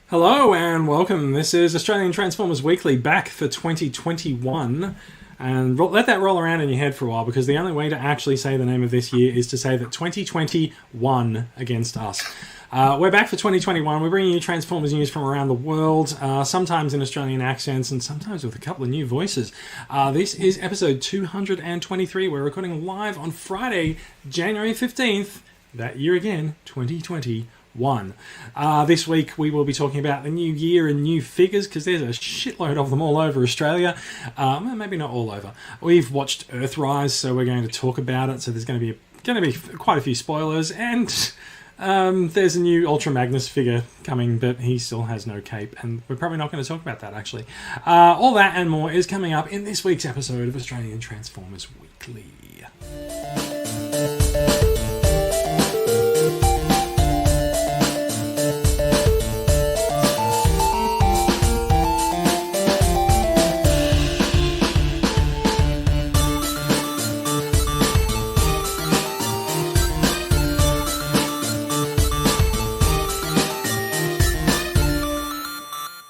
Hello and welcome. This is Australian Transformers Weekly back for 2021. And let that roll around in your head for a while, because the only way to actually say the name of this year is to say that 2020 won against us. We're back for 2021. We're bringing you Transformers news from around the world, sometimes in Australian accents and sometimes with a couple of new voices. This is episode 223. We're recording live on Friday, January 15th, that year again, 2021. This week we will be talking about the new year and new figures, because there's a shitload of them all over Australia. Maybe not all over. We've watched Earthrise, so we're going to talk about it. So there's going to be quite a few spoilers, and there's a new Ultra Magnus figure coming, but he still has no cape, and we're probably not going to talk about that actually. All that and more is coming up in this week's episode of Australian Transformers Weekly.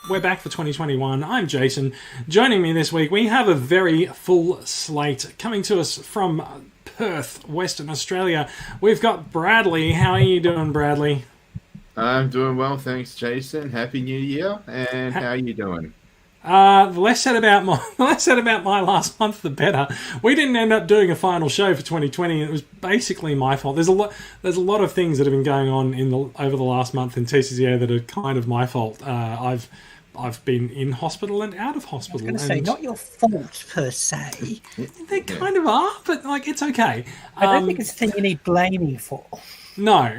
We're back for 2021. I'm Jason. Joining me this week, we have a very full slate coming to us from Perth, Western Australia. We've got Bradley. How are you doing, Bradley? I'm doing well, thanks, Jason. Happy New Year. And how are you doing? The less said about my last month, the better. We didn't end up doing a final show for 2020. It was basically my fault. There's a lot of things that have been going on over the last month in TCCA that are kind of my fault. I've been in hospital and out of hospital. I was going to say, not your fault per se. They kind of are, but it's okay. I don't think it's a thing you need blaming for. No,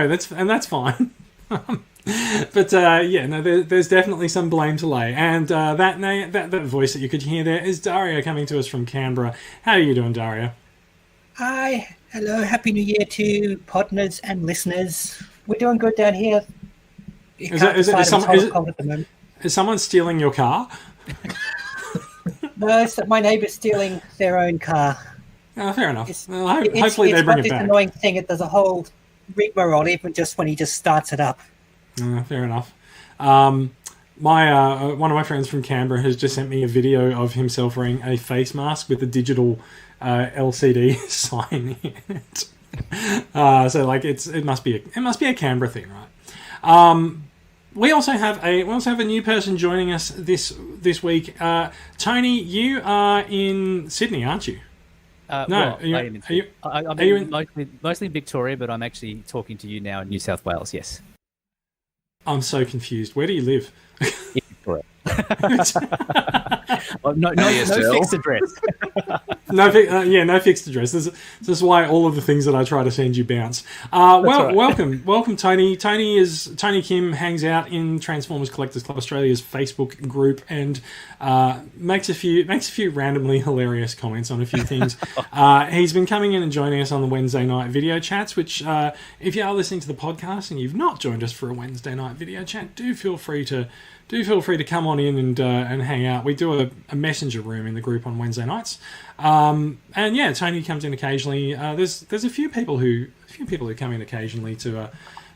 that's fine. But there's definitely some blame to lay. And that voice that you could hear there is Daria coming to us from Canberra. How are you doing, Daria? Hi, hello, happy New Year to partners and listeners. We're doing good down here. Is someone stealing your car? No, my neighbour's stealing their own car. Oh, fair enough. Hopefully they bring it back. It's this annoying thing. There's a whole rigmarole, even just when he just starts it up. Fair enough. One of my friends from Canberra has just sent me a video of himself wearing a face mask with a digital LCD sign in it. So it must be a Canberra thing, right? We also have a new person joining us this week. Tony, you are in Sydney, aren't you? No, I'm mostly in Victoria, but I'm actually talking to you now in New South Wales. Yes. I'm so confused. Where do you live? In Victoria. No fixed address. No fixed address. This is why all of the things that I try to send you bounce. Right. Welcome, Tony. Tony Kim hangs out in Transformers Collectors Club Australia's Facebook group and makes a few randomly hilarious comments on a few things. He's been coming in and joining us on the Wednesday night video chats. Which, if you are listening to the podcast and you've not joined us for a Wednesday night video chat, do feel free to come on in and hang out. We do a messenger room in the group on Wednesday nights, and Tony comes in occasionally. There's a few people who come in occasionally to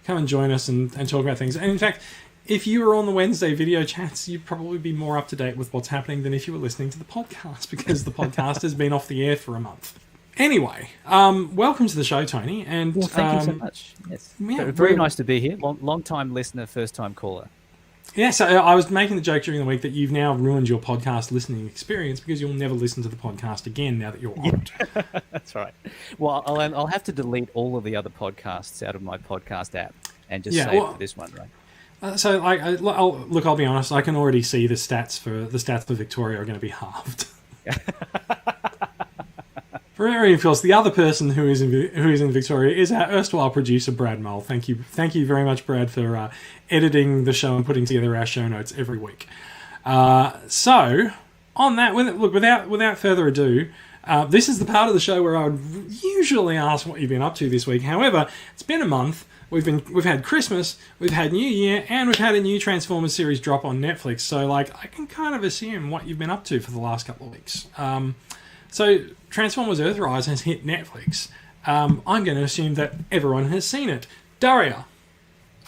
come and join us and talk about things. And in fact, if you were on the Wednesday video chats, you'd probably be more up to date with what's happening than if you were listening to the podcast, because the podcast has been off the air for a month. Anyway, welcome to the show, Tony. And well, thank you so much. Yes, very nice to be here. Long time listener, first time caller. Yeah, so I was making the joke during the week that you've now ruined your podcast listening experience, because you'll never listen to the podcast again now that you're on it. That's right. Well, I'll have to delete all of the other podcasts out of my podcast app and just save for this one, right? I'll be honest. I can already see the stats for Victoria are going to be halved. For everyone else, the other person who is in Victoria is our erstwhile producer, Brad Mull. Thank you very much, Brad, for editing the show and putting together our show notes every week. So, on that, without further ado, this is the part of the show where I would usually ask what you've been up to this week. However, it's been a month. We've had Christmas, we've had New Year, and we've had a new Transformers series drop on Netflix. So, I can kind of assume what you've been up to for the last couple of weeks. So, Transformers Earthrise has hit Netflix. I'm going to assume that everyone has seen it. Daria.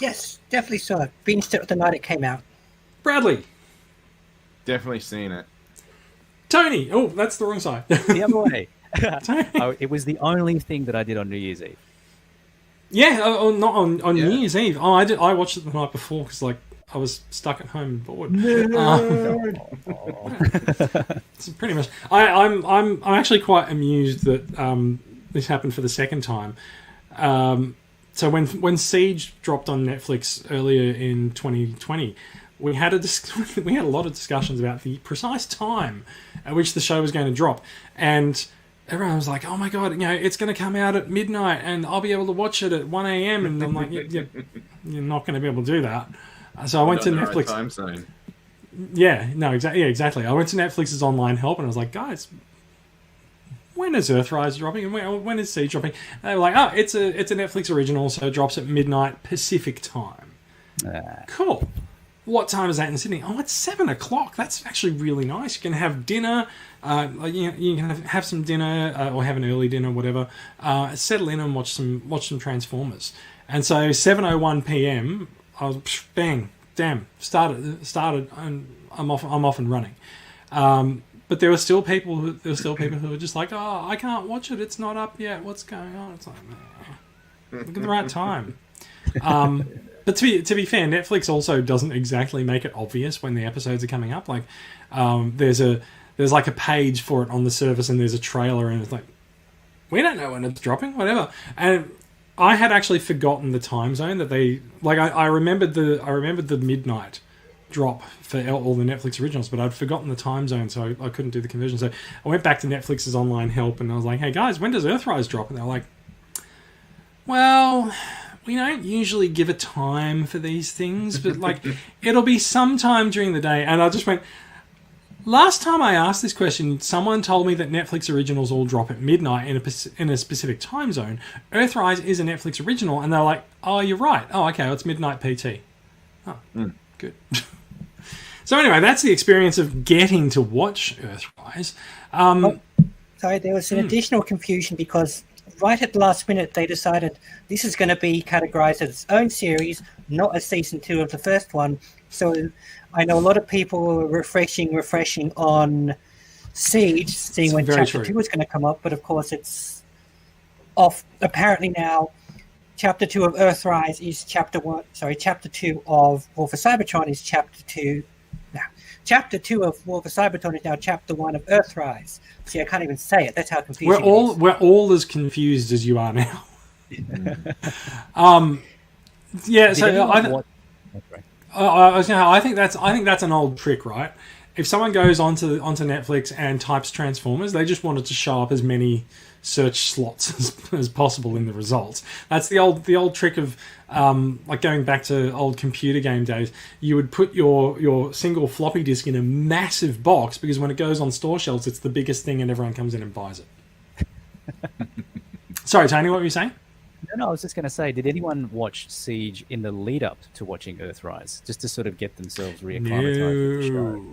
Yes, definitely saw it. Binged it the night it came out. Bradley. Definitely seen it. Tony. Oh, that's the wrong side. The other way. It was the only thing that I did on New Year's Eve. Yeah, not on New Year's Eve. Oh, I watched it the night before because I was stuck at home and bored. It's pretty much. I'm actually quite amused that this happened for the second time. So when Siege dropped on Netflix earlier in 2020, we had a lot of discussions about the precise time at which the show was going to drop, and everyone was like, "Oh my god, it's going to come out at midnight, and I'll be able to watch it at 1 a.m." And I'm like, "You're not going to be able to do that." So I went to Netflix. Right time zone. Yeah, no, exactly. Yeah, exactly. I went to Netflix's online help, and I was like, "Guys, when is Earthrise dropping? And when is Siege dropping?" And they were like, "Oh, it's a Netflix original, so it drops at midnight Pacific time." Cool. What time is that in Sydney? Oh, it's 7 o'clock. That's actually really nice. You can have dinner. You can have some dinner or have an early dinner, whatever. Settle in and watch some Transformers. And so 7:01 p.m. I was bang, damn, started, and I'm off and running. But there were still people who were just like, "Oh, I can't watch it. It's not up yet. What's going on?" It's like, look at the right time. But to be fair, Netflix also doesn't exactly make it obvious when the episodes are coming up. Like, there's like a page for it on the service, and there's a trailer, and it's like, we don't know when it's dropping, whatever. And I had actually forgotten the time zone that they like. I remembered the midnight drop for all the Netflix originals, but I'd forgotten the time zone, so I couldn't do the conversion. So I went back to Netflix's online help, and I was like, "Hey guys, when does Earthrise drop?" And they're like, "Well, we don't usually give a time for these things, but like it'll be sometime during the day." And I just went, last time I asked this question, someone told me that Netflix originals all drop at midnight in a specific time zone. Earthrise is a Netflix original, and they're like, "Oh, you're right. Oh, okay, well, it's midnight PT." Oh, good. So anyway, that's the experience of getting to watch Earthrise. Sorry, there was an additional confusion because right at the last minute they decided this is going to be categorized as its own series, not as season 2 of the first one. So I know a lot of people were refreshing on Siege, seeing when Chapter 2 was going to come up, but of course it's off. Apparently now, Chapter 2 of Earthrise is Chapter 1. Sorry, Chapter 2 of War for Cybertron is Chapter 2. No, Chapter 2 of War for Cybertron is now Chapter 1 of Earthrise. See, I can't even say it. That's how confusing it is. We're all as confused as you are now. Yeah, so I think that's an old trick, right? If someone goes onto Netflix and types Transformers, they just wanted to show up as many search slots as possible in the results. That's the old trick of like going back to old computer game days. You would put your single floppy disk in a massive box because when it goes on store shelves, it's the biggest thing and everyone comes in and buys it. Sorry, Tony, what were you saying? No, I was just going to say, did anyone watch Siege in the lead up to watching Earthrise, just to sort of get themselves reacclimatized with the show?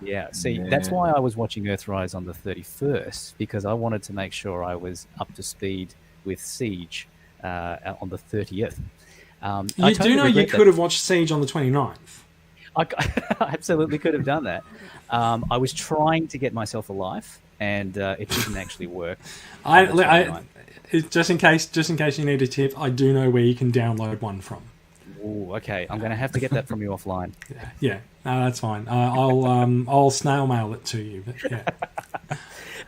Yeah, see, that's why I was watching Earthrise on the 31st, because I wanted to make sure I was up to speed with Siege on the 30th. You do know you could have watched Siege on the 29th. I absolutely could have done that. I was trying to get myself a life, and it didn't actually work. Just in case you need a tip, I do know where you can download one from. Oh, okay. I'm going to have to get that from you offline. Yeah, no, that's fine. I'll snail mail it to you. But yeah.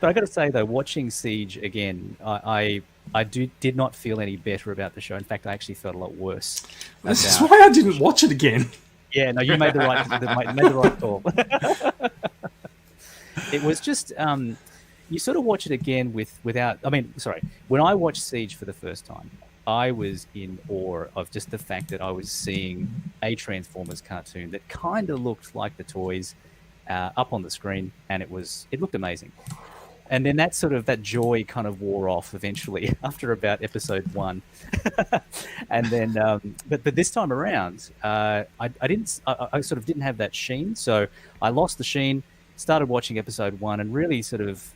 But I got to say though, watching Siege again, I did not feel any better about the show. In fact, I actually felt a lot worse. This is why I didn't watch it again. Yeah, no, you made the right call. It was just you sort of watch it again without. I mean, sorry. When I watched Siege for the first time, I was in awe of just the fact that I was seeing a Transformers cartoon that kind of looked like the toys up on the screen, and it looked amazing. And then that joy kind of wore off eventually after about episode 1. And then, but this time around, I sort of didn't have that sheen, so I lost the sheen. Started watching episode 1 and really sort of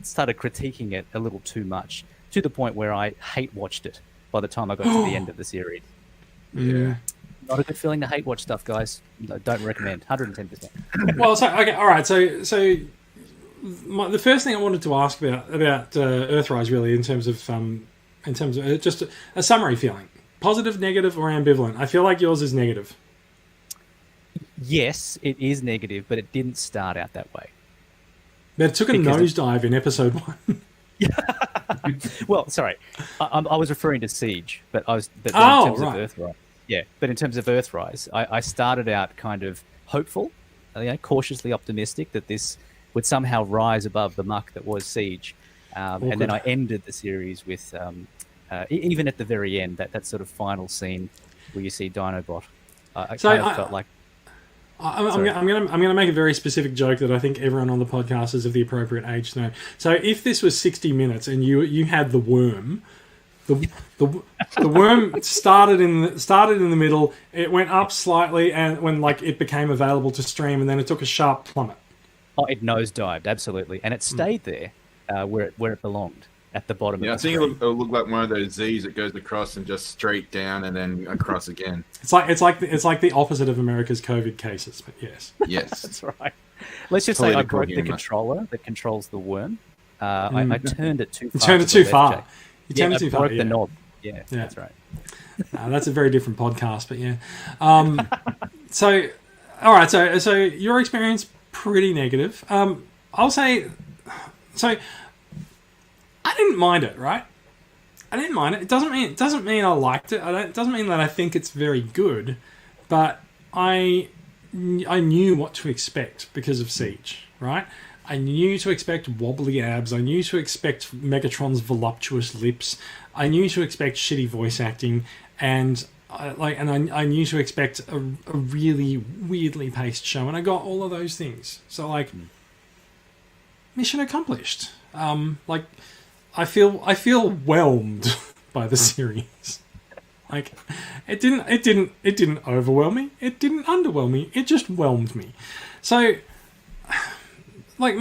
started critiquing it a little too much, to the point where I hate watched it by the time I got to the end of the series. Yeah. Not a good feeling to hate watch stuff, guys. No, don't recommend. 110%. Well, so okay, all right. So the first thing I wanted to ask about Earthrise, really, in terms of just a summary feeling, positive, negative, or ambivalent. I feel like yours is negative. Yes, it is negative, but it didn't start out that way. But it took a nosedive in episode 1. Well, sorry, I was referring to Siege, but in terms of Earthrise. Yeah, but in terms of Earthrise, I started out kind of hopeful, cautiously optimistic that this would somehow rise above the muck that was Siege, and then I ended the series with, even at the very end, that sort of final scene where you see Dinobot. I felt like. I'm gonna make a very specific joke that I think everyone on the podcast is of the appropriate age to know. So if this was 60 Minutes and you had the worm, the worm started in the middle, it went up slightly, and when it became available to stream, and then it took a sharp plummet. Oh, it nosedived, absolutely, and it stayed there where it belonged, at the bottom. Yeah, of the I think it'll look like one of those Z's that goes across and just straight down and then across again. It's like the opposite of America's COVID cases, but yes. Yes, that's right. Let's just say I broke the controller that controls the worm. I turned it too far. You turned it too far. You turned it too far. I broke the knob. Yeah, that's right. That's a very different podcast, but yeah. So, all right. So your experience pretty negative. I'll say. So, I didn't mind it, right? I didn't mind it. It doesn't mean I liked it. It doesn't mean that I think it's very good, but I knew what to expect because of Siege, right? I knew to expect wobbly abs. I knew to expect Megatron's voluptuous lips. I knew to expect shitty voice acting, and I knew to expect a really weirdly paced show, and I got all of those things. So mission accomplished. I feel whelmed by the series. It didn't overwhelm me. It didn't underwhelm me. It just whelmed me. So, my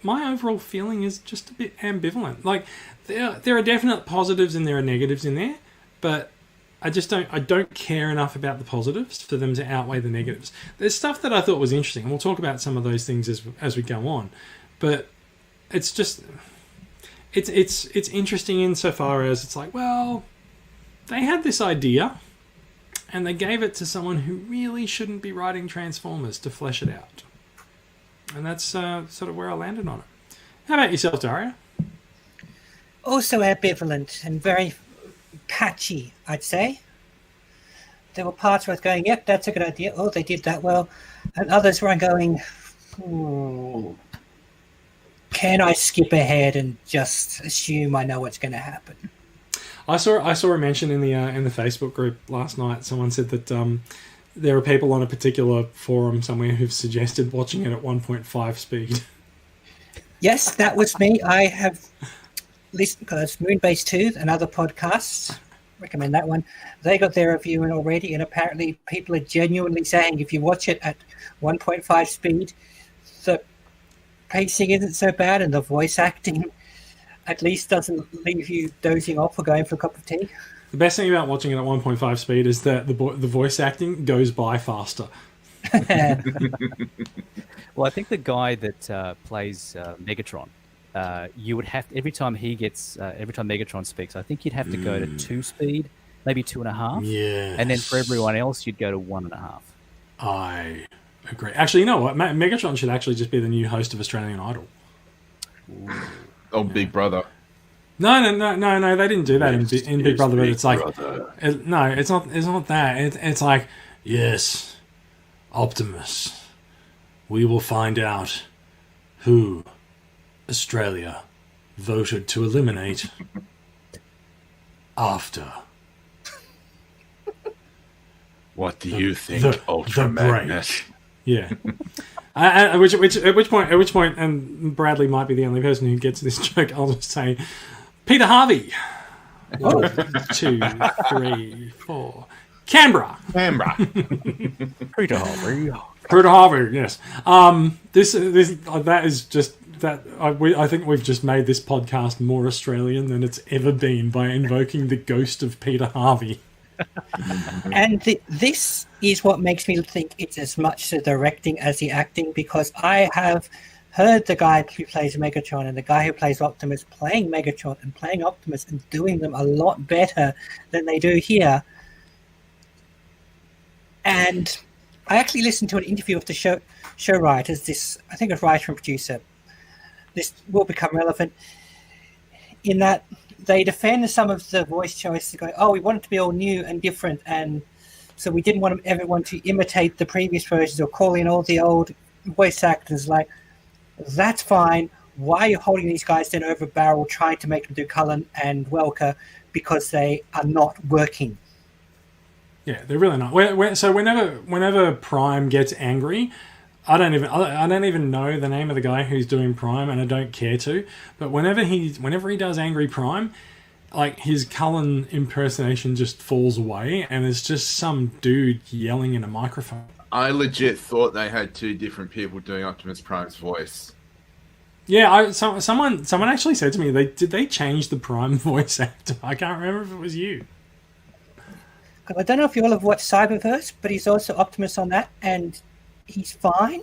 overall feeling is just a bit ambivalent. There are definite positives and there are negatives in there, but I don't care enough about the positives for them to outweigh the negatives. There's stuff that I thought was interesting, and we'll talk about some of those things as we go on. But it's just it's interesting insofar as it's they had this idea and they gave it to someone who really shouldn't be writing Transformers to flesh it out. And that's sort of where I landed on it. How about yourself, Daria? Also ambivalent and very patchy, I'd say. There were parts where I was going, yep, that's a good idea. Oh, they did that well. And others where I'm going, can I skip ahead and just assume I know what's going to happen? I saw a mention in the Facebook group last night. Someone said that there are people on a particular forum somewhere who've suggested watching it at 1.5 speed. Yes, that was me. I have listened because Moonbase 2 and other podcasts, recommend that one. They got their review in already, and apparently people are genuinely saying if you watch it at 1.5 speed, the pacing isn't so bad and the voice acting at least doesn't leave you dozing off or going for a cup of tea. The best thing about watching it at 1.5 speed is that the voice acting goes by faster. Well, I think the guy that plays Megatron, you would have every time Megatron speaks, I think you'd have to go to 2 speed, maybe 2.5. Yes. And then for everyone else, you'd go to 1.5. I agree. Actually, you know what? Megatron should actually just be the new host of Australian Idol. Oh, Big Brother. No. They didn't do that in Big Brother. But it's it's not that. It's like, yes, Optimus, we will find out who Australia voted to eliminate after. What do you think, Ultra Magnus? Yeah. At which point, and Bradley might be the only person who gets this joke. I'll just say, Peter Harvey. 1, 2, 3, 4. Canberra. Peter Harvey. Peter Harvey. Yes. That is just that. I think we've just made this podcast more Australian than it's ever been by invoking the ghost of Peter Harvey. And this is what makes me think it's as much the directing as the acting, because I have heard the guy who plays Megatron and the guy who plays Optimus playing Megatron and playing Optimus and doing them a lot better than they do here. And I actually listened to an interview of the show writers, this, I think, a writer and producer. This will become relevant in that they defend some of the voice choices, going, "Oh, we want it to be all new and different, and so we didn't want everyone to imitate the previous versions or call in all the old voice actors." Like, that's fine. Why are you holding these guys then over a barrel, trying to make them do Cullen and Welker, because they are not working? Yeah, they're really not. So whenever Prime gets angry, I don't even know the name of the guy who's doing Prime, and I don't care to. But whenever he does Angry Prime, like, his Cullen impersonation just falls away, and it's just some dude yelling in a microphone. I legit thought they had two different people doing Optimus Prime's voice. Yeah, someone actually said to me, did they change the Prime voice actor? I can't remember if it was you. I don't know if you all have watched Cyberverse, but he's also Optimus on that, and he's fine.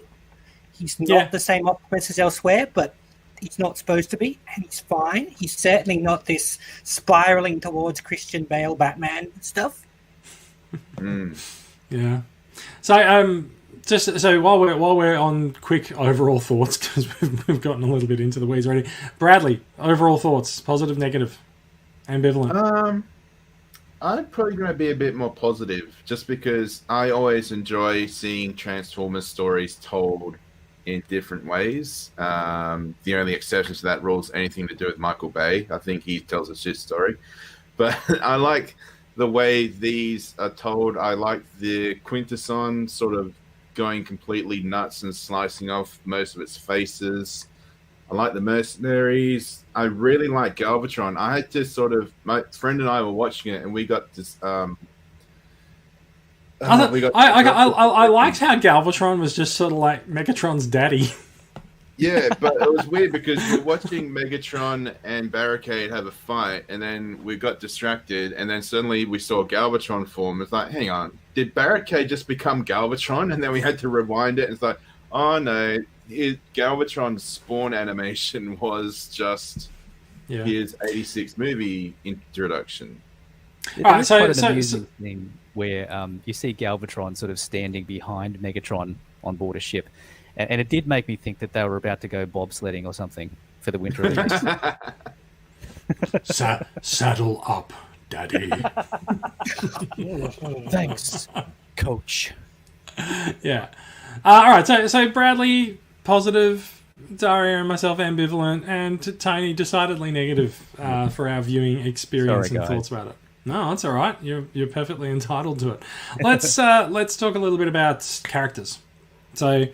He's not the same Optimus as elsewhere, but he's not supposed to be, and he's fine. He's certainly not this spiraling towards Christian Bale Batman stuff. Yeah. So just so while we're on quick overall thoughts, because we've gotten a little bit into the weeds already. Bradley, overall thoughts: positive, negative, ambivalent. I'm probably going to be a bit more positive, just because I always enjoy seeing Transformers stories told in different ways. The only exception to that rule is anything to do with Michael Bay. I think he tells a shit story. But I like the way these are told. I like the Quintesson sort of going completely nuts and slicing off most of its faces. I like the Mercenaries. I really like Galvatron. I had to sort of... My friend and I were watching it, and we got this... I liked how Galvatron was just sort of like Megatron's daddy. Yeah, but it was weird because we're watching Megatron and Barricade have a fight, and then we got distracted, and then suddenly we saw Galvatron form. It's like, hang on, did Barricade just become Galvatron? And then we had to rewind it, and it's like, oh no, Galvatron's spawn animation was just his 86 movie introduction. There is quite an amusing thing where you see Galvatron sort of standing behind Megatron on board a ship. And it did make me think that they were about to go bobsledding or something for the Winter Olympics. Saddle up, Daddy. Thanks, Coach. Yeah. All right. So Bradley, positive. Daria and myself, ambivalent, and Tony, decidedly negative for our viewing experience. Sorry, and thoughts about it. No, that's all right. You're perfectly entitled to it. Let's talk a little bit about characters. So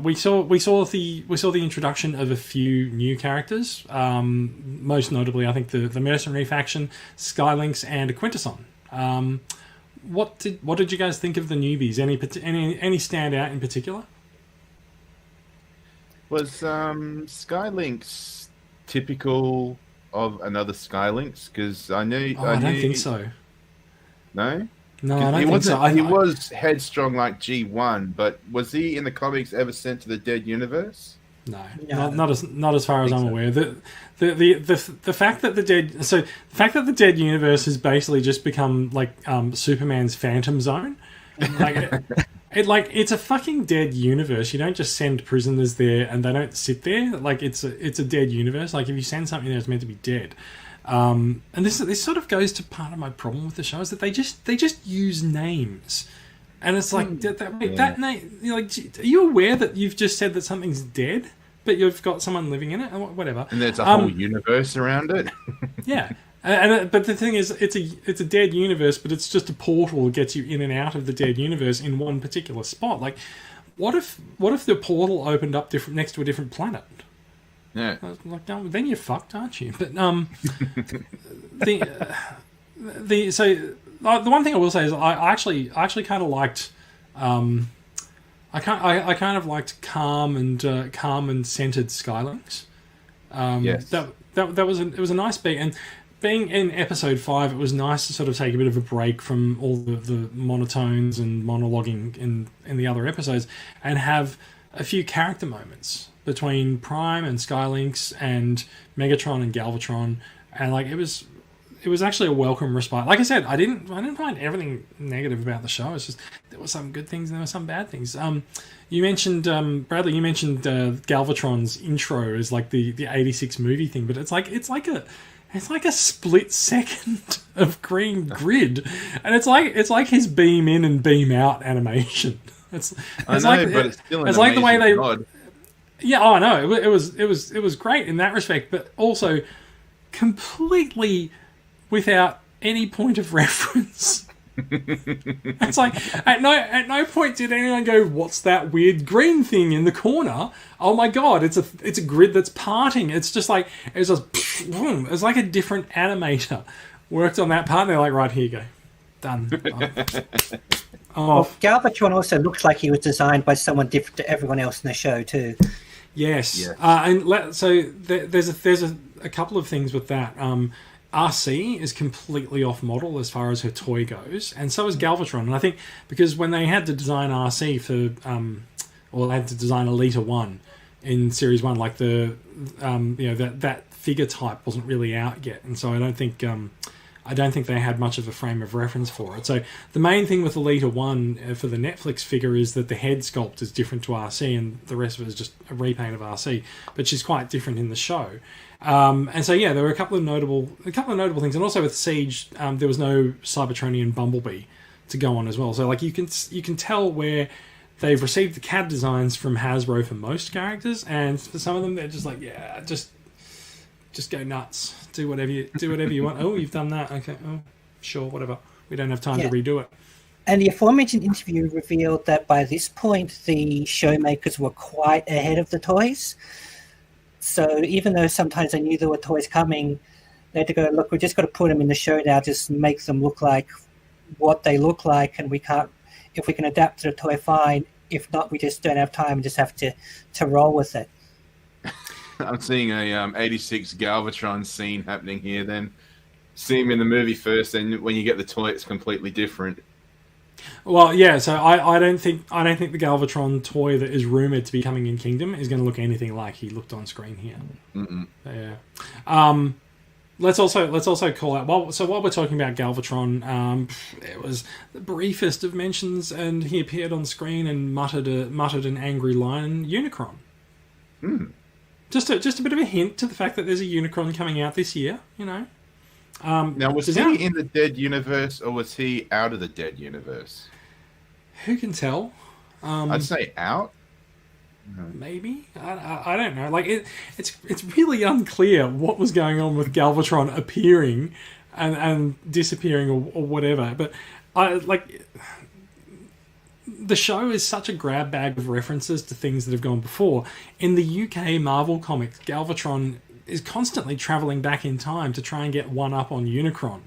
we saw the introduction of a few new characters. Most notably, I think the Mercenary faction, Skylynx, and Quintesson. What did you guys think of the newbies? Any stand out in particular? Was Skylynx typical of another Skylynx? Because I don't think so. No. No, I don't think so. He was headstrong like G1, but was he in the comics ever sent to the Dead Universe? No. Not as far as I'm aware. The fact that the Dead Universe has basically just become like Superman's Phantom Zone, it's a fucking dead universe. You don't just send prisoners there and they don't sit there. Like, it's a dead universe. Like, if you send something there, it's meant to be dead. And this sort of goes to part of my problem with the show, is that they just use names, and it's like that name. You're like, are you aware that you've just said that something's dead, but you've got someone living in it, or whatever? And there's a whole universe around it. Yeah, but the thing is, it's a dead universe, but it's just a portal that gets you in and out of the dead universe in one particular spot. Like, what if the portal opened up next to a different planet? Yeah. Like, no, then you're fucked, aren't you? But the one thing I will say is I actually kind of liked I kind of liked calm and centered Skylynx. Yes. That was it was a nice beat, and being in episode 5, it was nice to sort of take a bit of a break from all the monotones and monologuing in the other episodes and have a few character moments between Prime and Skylynx and Megatron and Galvatron, and like it was actually a welcome respite. Like I said, I didn't find everything negative about the show. It's just there were some good things and there were some bad things. You mentioned Bradley. You mentioned Galvatron's intro as like the '86 movie thing, but it's like a split second of green grid, and it's like his beam in and beam out animation. It's but it's still it's like the way they. nod. Yeah, oh, I know. It was great in that respect, but also completely without any point of reference. It's like at no point did anyone go, "What's that weird green thing in the corner?" Oh my god, it's a grid that's parting. It's just like it's just boom. It's like a different animator worked on that part. And they're like, right, here you go, done. Well, Galvatron also looks like he was designed by someone different to everyone else in the show too. Yes, yes. So there's a couple of things with that. RC is completely off model as far as her toy goes, and so is Galvatron. And I think because when they had to design RC for, they had to design Elita 1 in Series 1, like that figure type wasn't really out yet, and so I don't think they had much of a frame of reference for it. So the main thing with Elita 1 for the Netflix figure is that the head sculpt is different to RC, and the rest of it is just a repaint of RC, but she's quite different in the show. And so there were a couple of notable things, and also with Siege, there was no Cybertronian Bumblebee to go on as well. So like you can tell where they've received the CAD designs from Hasbro for most characters, and for some of them they're just like, yeah, just go nuts, do whatever you want. Oh, you've done that, okay, oh sure, whatever. We don't have time to redo it. And the aforementioned interview revealed that by this point the showmakers were quite ahead of the toys. So even though sometimes they knew there were toys coming, they had to go, look, we just got to put them in the show now, just make them look like what they look like, and we can't, if we can adapt to the toy, fine. If not, we just don't have time and just have to roll with it. I'm seeing a 86 Galvatron scene happening here then. See him in the movie first, and when you get the toy, it's completely different. Well, yeah. So I don't think the Galvatron toy that is rumored to be coming in Kingdom is going to look anything like he looked on screen here. Mm-mm. Yeah. Let's also call out. While we're talking about Galvatron, it was the briefest of mentions, and he appeared on screen and muttered an angry line. Unicron. Mm. Just a bit of a hint to the fact that there's a Unicron coming out this year. You know. Now, was he in the Dead universe, or was he out of the Dead universe? Who can tell? I'd say out. Maybe I don't know. Like it's really unclear what was going on with Galvatron appearing and disappearing or whatever. But the show is such a grab bag of references to things that have gone before. In the UK Marvel comics, Galvatron is constantly traveling back in time to try and get one up on Unicron,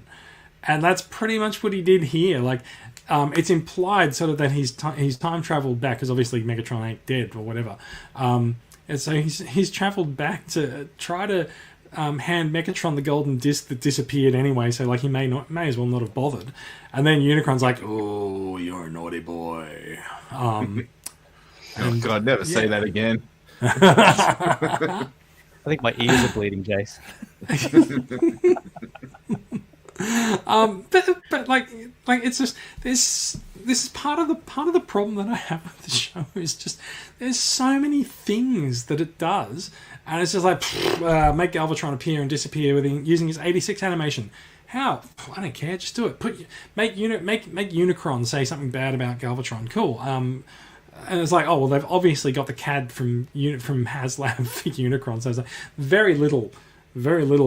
and that's pretty much what he did here. Like, it's implied sort of that he's time traveled back, because obviously Megatron ain't dead or whatever, and so he's traveled back to try to hand Megatron the golden disc that disappeared anyway. So like he may as well not have bothered, and then Unicron's like, "Oh, you're a naughty boy." Oh God, never say that again. I think my ears are bleeding, Jace. But like it's just this is part of the problem that I have with the show is just there's so many things that it does, and it's just like make Galvatron appear and disappear using his 86 animation. How? I don't care. Just do it. Make Unicron say something bad about Galvatron. Cool. And it's like, oh well, they've obviously got the CAD from HasLab for Unicron, so it's like very little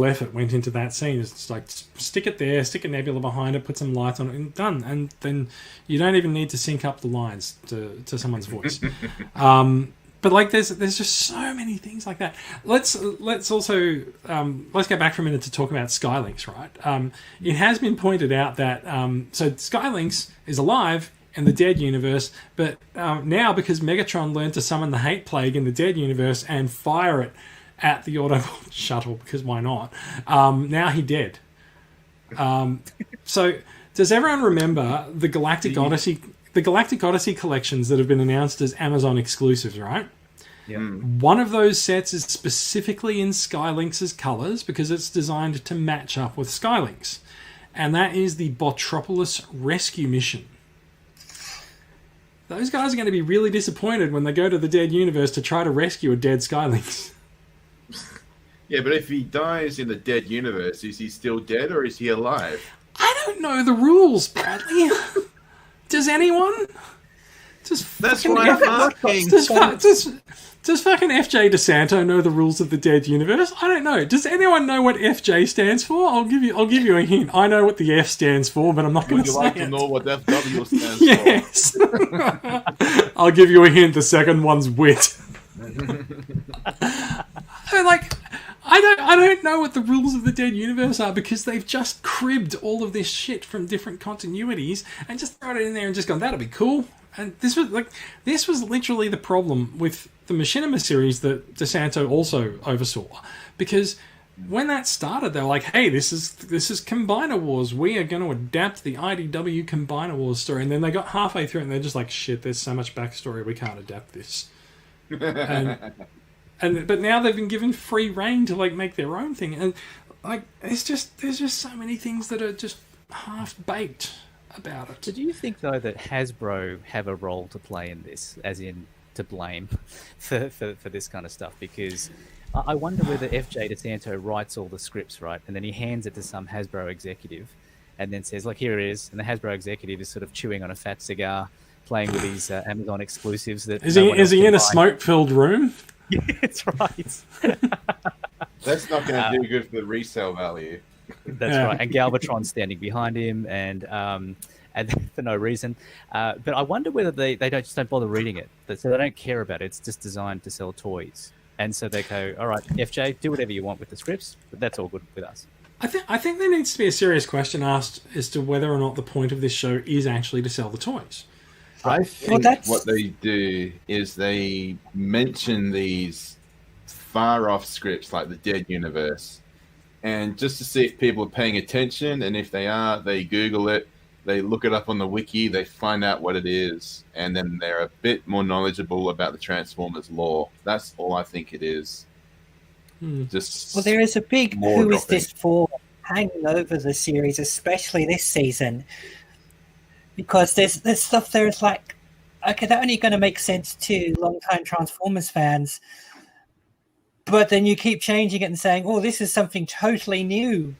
effort went into that scene. It's just like stick it there, stick a nebula behind it, put some lights on it, and done. And then you don't even need to sync up the lines to someone's voice. But like, there's just so many things like that. Let's also let's go back for a minute to talk about Skylynx, right? It has been pointed out that so Skylynx is alive in the Dead universe, but now because Megatron learned to summon the Hate Plague in the Dead universe and fire it at the Autobot shuttle, because why not? Now he dead. So, does everyone remember the Galactic Odyssey? The Galactic Odyssey collections that have been announced as Amazon exclusives, right? Yeah. One of those sets is specifically in Skylynx's colours because it's designed to match up with Skylynx. And that is the Botropolis Rescue Mission. Those guys are going to be really disappointed when they go to the dead universe to try to rescue a dead Skylynx. Yeah, but if he dies in the dead universe, is he still dead or is he alive? I don't know the rules, Bradley. Does anyone? That's what I'm asking. Does fucking FJ DeSanto know the rules of the dead universe? I don't know. Does anyone know what FJ stands for? I'll give you a hint. I know what the F stands for, but I'm not going to say it. Would you like to know what FW stands Yes. I'll give you a hint. The second one's wit. I don't know what the rules of the dead universe are because they've just cribbed all of this shit from different continuities and just thrown it in there and just gone, that'll be cool. And this was literally the problem with the Machinima series that DeSanto also oversaw, because when that started, they were like, "Hey, this is Combiner Wars. We are going to adapt the IDW Combiner Wars story." And then they got halfway through it and they're just like, "Shit, there's so much backstory, we can't adapt this." But now they've been given free reign to make their own thing, and there's just so many things that are just half baked about it. So do you think though that Hasbro have a role to play in this, as in to blame for this kind of stuff? Because I wonder whether FJ DeSanto writes all the scripts, right, and then he hands it to some Hasbro executive and then says, "Look, here it is," and the Hasbro executive is sort of chewing on a fat cigar, playing with these Amazon exclusives. That is he in a smoke-filled room? Yeah, that's right. That's not going to do good for the resale value. That's right. And Galvatron standing behind him, and for no reason. But I wonder whether they just don't bother reading it, so they don't care about it. It's just designed to sell toys, and so they go, "All right, FJ, do whatever you want with the scripts, but that's all good with us." I think there needs to be a serious question asked as to whether or not the point of this show is actually to sell the toys. I think what they do is they mention these far-off scripts like the Dead Universe, and just to see if people are paying attention, and if they are, they Google it, they look it up on the wiki, they find out what it is, and then they're a bit more knowledgeable about the Transformers lore. That's all I think it is. Just there is a big "who is this for" hanging over the series, especially this season. Because there's stuff there is like, okay, that's only going to make sense to long-time Transformers fans. But then you keep changing it and saying, "Oh, this is something totally new.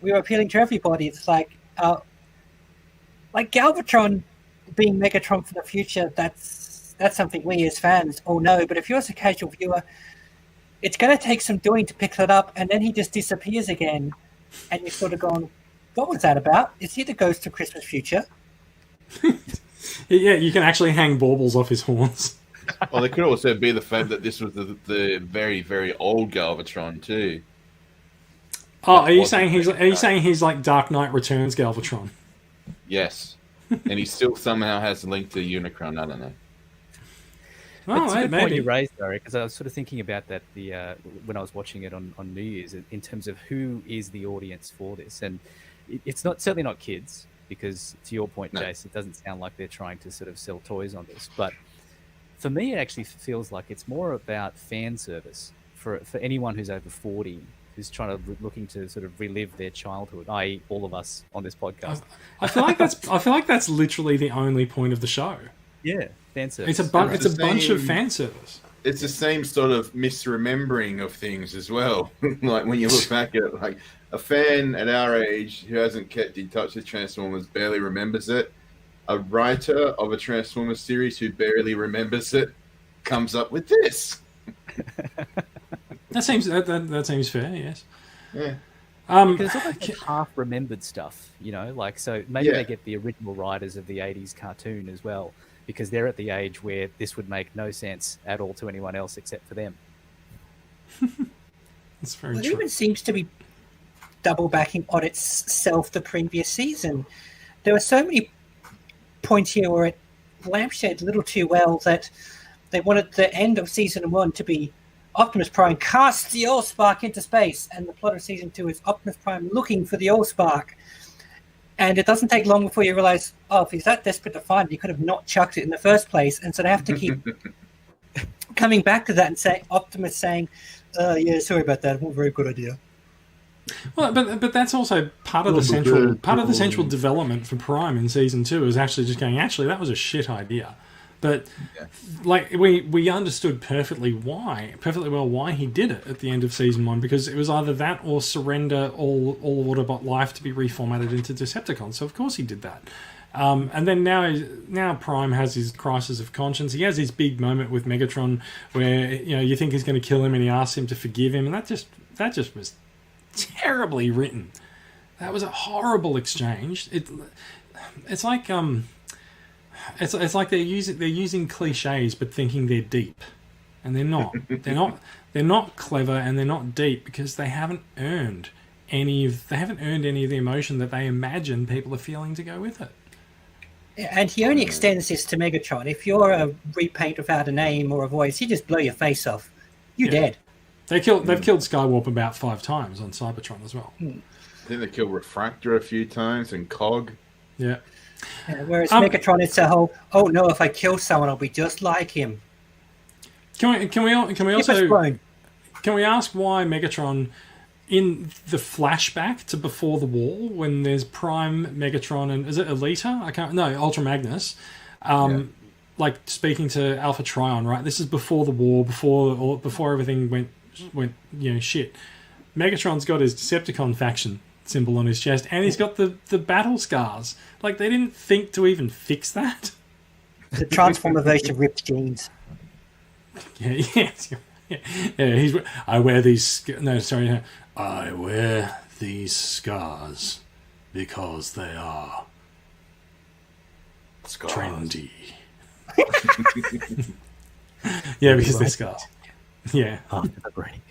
We are appealing to everybody." It's like Galvatron being Megatron for the future. That's something we as fans all know. But if you're a casual viewer, it's going to take some doing to pick that up, and then he just disappears again, and you're sort of going, "What was that about? Is he the ghost of Christmas Future?" Yeah, you can actually hang baubles off his horns. Well, there could also be the fact that this was the very, very old Galvatron too. Oh, are you saying he's like Dark Knight Returns Galvatron? Yes, and he still somehow has a link to Unicron. I don't know. Oh, It's a good maybe. point you raised, Eric, because I was sort of thinking about that when I was watching it on New Year's, in terms of who is the audience for this, and it's certainly not kids, because to your point, Jace, it doesn't sound like they're trying to sort of sell toys on this. But for me, it actually feels like it's more about fan service for anyone who's over 40, who's looking to sort of relive their childhood, i.e., all of us on this podcast. I feel like that's literally the only point of the show. Yeah, fan service. It's a bunch of fan service. It's the same sort of misremembering of things as well. Like when you look back at it, like a fan at our age who hasn't kept in touch with Transformers barely remembers it. A writer of a Transformers series who barely remembers it comes up with this. That seems fair. Yes. Yeah. Because it's almost like half-remembered stuff, so maybe they get the original writers of the 80s cartoon as well, because they're at the age where this would make no sense at all to anyone else except for them. That's very It true. even seems to be double backing on itself the previous season. There were so many points here where it lampshaded a little too well that they wanted the end of season 1 to be Optimus Prime casts the Allspark into space, and the plot of season 2 is Optimus Prime looking for the Allspark. And it doesn't take long before you realize, oh, if he's that desperate to find it, he could have not chucked it in the first place. And so they have to keep coming back to that and say, Optimus saying, yeah, sorry about that. Not a very good idea. Well, but that's also part of the central development for Prime in season 2 is actually just going, actually, that was a shit idea. But like we understood perfectly well why he did it at the end of season 1, because it was either that or surrender all Autobot life to be reformatted into Decepticons. So of course he did that. And then now Prime has his crisis of conscience. He has his big moment with Megatron where you think he's going to kill him and he asks him to forgive him, and that just was terribly written. That was a horrible exchange. It's like it's like they're using cliches but thinking they're deep, and they're not. They're not clever and they're not deep because they haven't earned any of the emotion that they imagine people are feeling to go with it. And he only extends this to Megatron. If you're a repaint without a name or a voice, he just blow your face off. You're dead. They've killed Skywarp about 5 times on Cybertron as well. I think they killed Refractor a few times and Cog. Yeah. Whereas Megatron, it's a whole, oh no, if I kill someone, I'll be just like him. Can we ask why Megatron, in the flashback to before the war, when there's Prime, Megatron, and is it Elita? Ultra Magnus, like speaking to Alpha Trion, right? This is before the war, before everything went shit. Megatron's got his Decepticon faction symbol on his chest, and he's got the battle scars. Like, they didn't think to even fix that. The Transformer version of ripped jeans. I wear these. No, sorry. I wear these scars because they are trendy. Because they're scars. Yeah. After the break.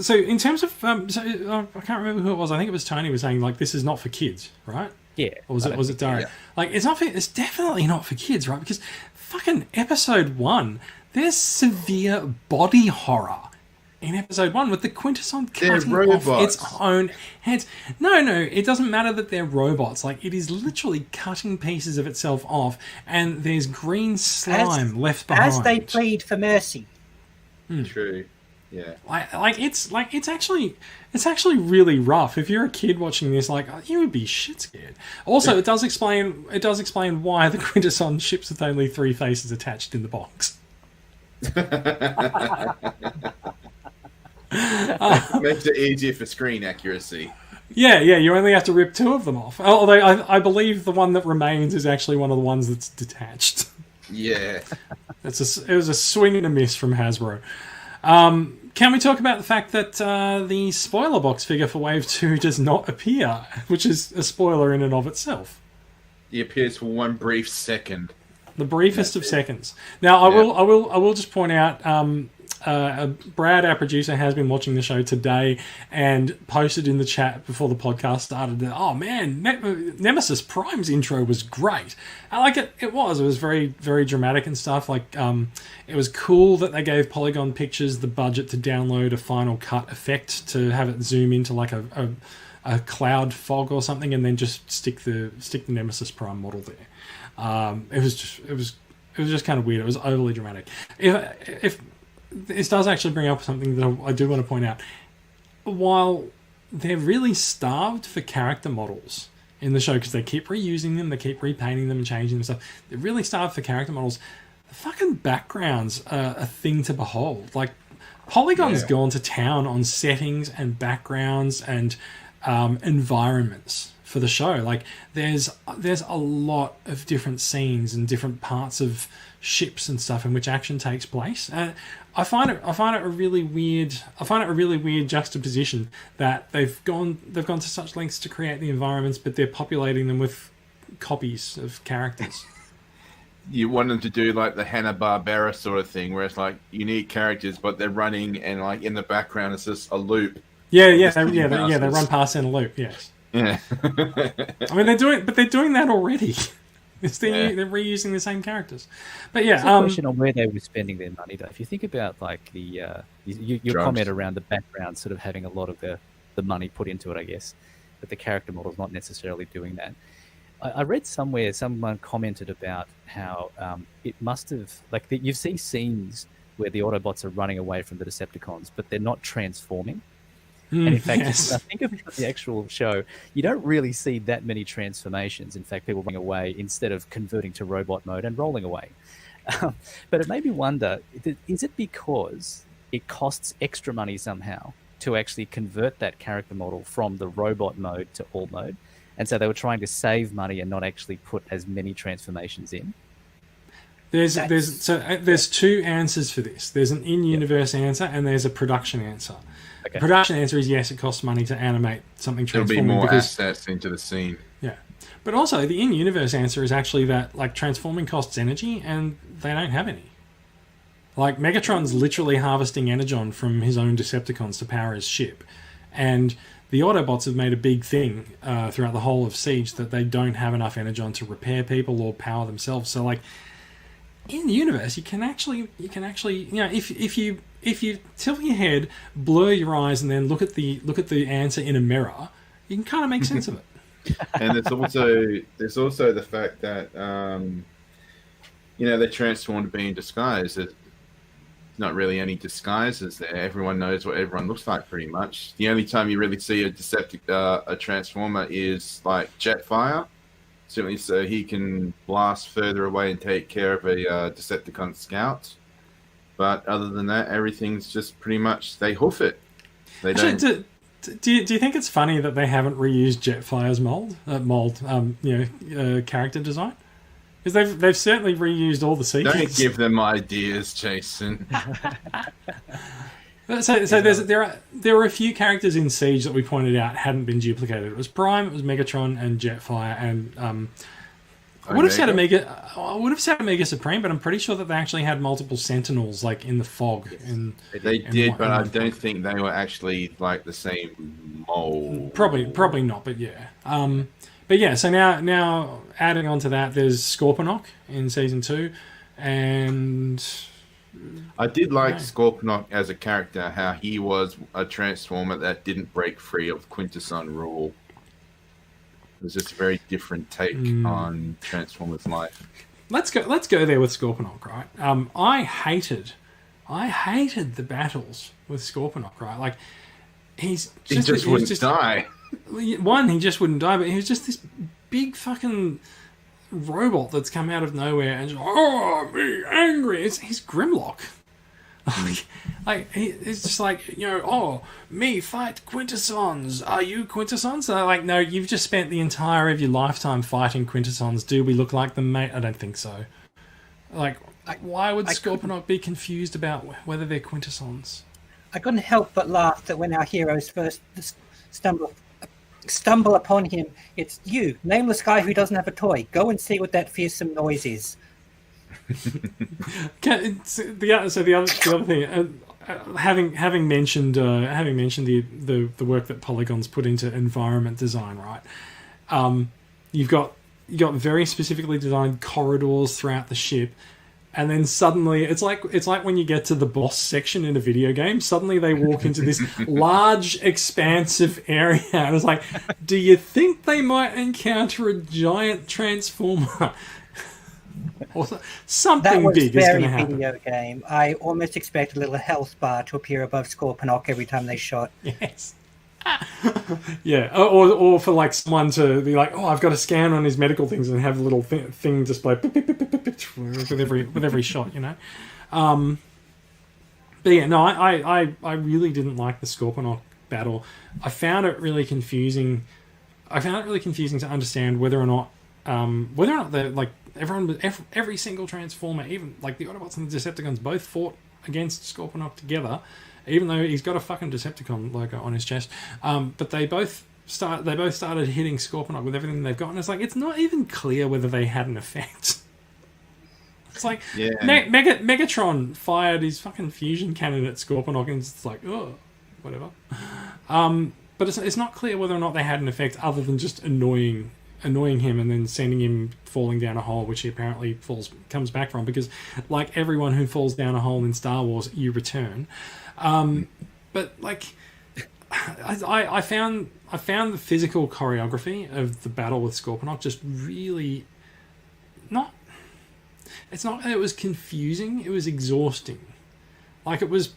So in terms of I can't remember who it was. I think it was Tony was saying, like, this is not for kids, right? Yeah. Or was it Darren? Yeah. Like, it's definitely not for kids, right? Because fucking episode 1, there's severe body horror in episode 1 with the Quintesson cutting off its own heads. No, it doesn't matter that they're robots. Like, it is literally cutting pieces of itself off, and there's green slime left behind. As they plead for mercy. True. Yeah. It's actually really rough. If you're a kid watching this, like, you would be shit scared. Also, it does explain why the Quintesson ships with only 3 faces attached in the box. Makes it easier for screen accuracy. Yeah, you only have to rip 2 of them off. Although I believe the one that remains is actually one of the ones that's detached. Yeah. It was a swing and a miss from Hasbro. Can we talk about the fact that the spoiler box figure for Wave 2 does not appear, which is a spoiler in and of itself? He appears for 1 brief second. The briefest of seconds. Now, I will just point out, Brad, our producer, has been watching the show today and posted in the chat before the podcast started that, oh man, Nemesis Prime's intro was great. I like it. It was very, very dramatic and stuff. Like, it was cool that they gave Polygon Pictures the budget to download a Final Cut effect to have it zoom into like a cloud fog or something, and then just stick the Nemesis Prime model there. It was just kind of weird. It was overly dramatic. If this does actually bring up something that I do want to point out. While they're really starved for character models in the show, because they keep reusing them, they keep repainting them and changing them and stuff, they're really starved for character models. The fucking backgrounds are a thing to behold. Like, Polygon's gone to town on settings and backgrounds and environments for the show. Like, there's a lot of different scenes and different parts of ships and stuff in which action takes place. I find it a really weird juxtaposition that they've gone to such lengths to create the environments, but they're populating them with copies of characters. You want them to do like the Hanna-Barbera sort of thing, where it's like unique characters, but they're running and like in the background it's just a loop. They run past in a loop. Yes. Yeah. I mean, they're doing that already. They're reusing the same characters. But yeah, It's a question on where they were spending their money, though. If you think about like your comment around the background, sort of having a lot of the money put into it, I guess, but the character model's not necessarily doing that. I read somewhere someone commented about how it must have you see scenes where the Autobots are running away from the Decepticons, but they're not transforming. And in fact, yes. I think of the actual show, you don't really see that many transformations. In fact, people running away instead of converting to robot mode and rolling away. But it made me wonder, is it because it costs extra money somehow to actually convert that character model from the robot mode to all mode? And so they were trying to save money and not actually put as many transformations in? There's two answers for this. There's an in-universe answer and there's a production answer. Okay. The production answer is yes, it costs money to animate something There'll transforming. be more assets into the scene. Yeah. But also, the in-universe answer is actually that like transforming costs energy and they don't have any. Like, Megatron's literally harvesting energon from his own Decepticons to power his ship. And the Autobots have made a big thing throughout the whole of Siege that they don't have enough energon to repair people or power themselves. So, like, in the universe, you can actually, if you tilt your head, blur your eyes, and then look at the answer in a mirror, you can kind of make sense of it. And there's also the fact that they transformed to be in disguise. There's not really any disguises there. Everyone knows what everyone looks like pretty much. The only time you really see a transformer is like Jetfire. Certainly, so he can blast further away and take care of a Decepticon scout. But other than that, everything's just pretty much they hoof it. They don't. Do you think it's funny that they haven't reused Jetfire's character design? Because they've certainly reused all the sequels. Don't give them ideas, Jason. So there were a few characters in Siege that we pointed out hadn't been duplicated. It was Prime, it was Megatron, and Jetfire, and I would have said Omega Supreme, but I'm pretty sure that they actually had multiple Sentinels, like in the fog. They did, but I don't think they were actually like the same mold. Probably not, but yeah. But yeah, so now adding on to that, there's Scorponok in Season 2, and I did like Scorponok as a character, how he was a Transformer that didn't break free of Quintesson rule. It was just a very different take on Transformers' life. Let's go there with Scorponok, right? I hated the battles with Scorponok, right? Like he just wouldn't die. One, he just wouldn't die, but he was just this big fucking robot that's come out of nowhere and just, be angry. He's Grimlock. It's just like, me fight Quintessons. Are you Quintessons? And I'm like, no, you've just spent the entire of your lifetime fighting Quintessons. Do we look like them, mate? I don't think so. Like, why would Scorponok be confused about whether they're Quintessons? I couldn't help but laugh that when our heroes first stumble upon him, it's you, nameless guy who doesn't have a toy. Go and see what that fearsome noise is. The other thing, having mentioned the work that Polygon's put into environment design, right? You've got very specifically designed corridors throughout the ship, and then suddenly it's like when you get to the boss section in a video game. Suddenly they walk into this large, expansive area, and it's like, do you think they might encounter a giant transformer? Or something big is going to happen. Video game. I almost expect a little health bar to appear above Scorponok every time they shot. Yes. Yeah, or for like someone to be like, I've got a scan on his medical things and have a little thing display with every shot, But yeah, no, I really didn't like the Scorponok battle. I found it really confusing. To understand whether or not they're like every single Transformer, even like the Autobots and the Decepticons, both fought against Scorponok together, even though he's got a fucking Decepticon logo on his chest. But they both started hitting Scorponok with everything they've got, and it's like it's not even clear whether they had an effect. It's like Megatron fired his fucking fusion cannon at Scorponok, and it's like, whatever. But it's not clear whether or not they had an effect other than just annoying annoying him and then sending him falling down a hole, which he apparently comes back from, because like everyone who falls down a hole in Star Wars, you return. But like, I found the physical choreography of the battle with Scorponok just really not. It's not that it was confusing; it was exhausting. Like it was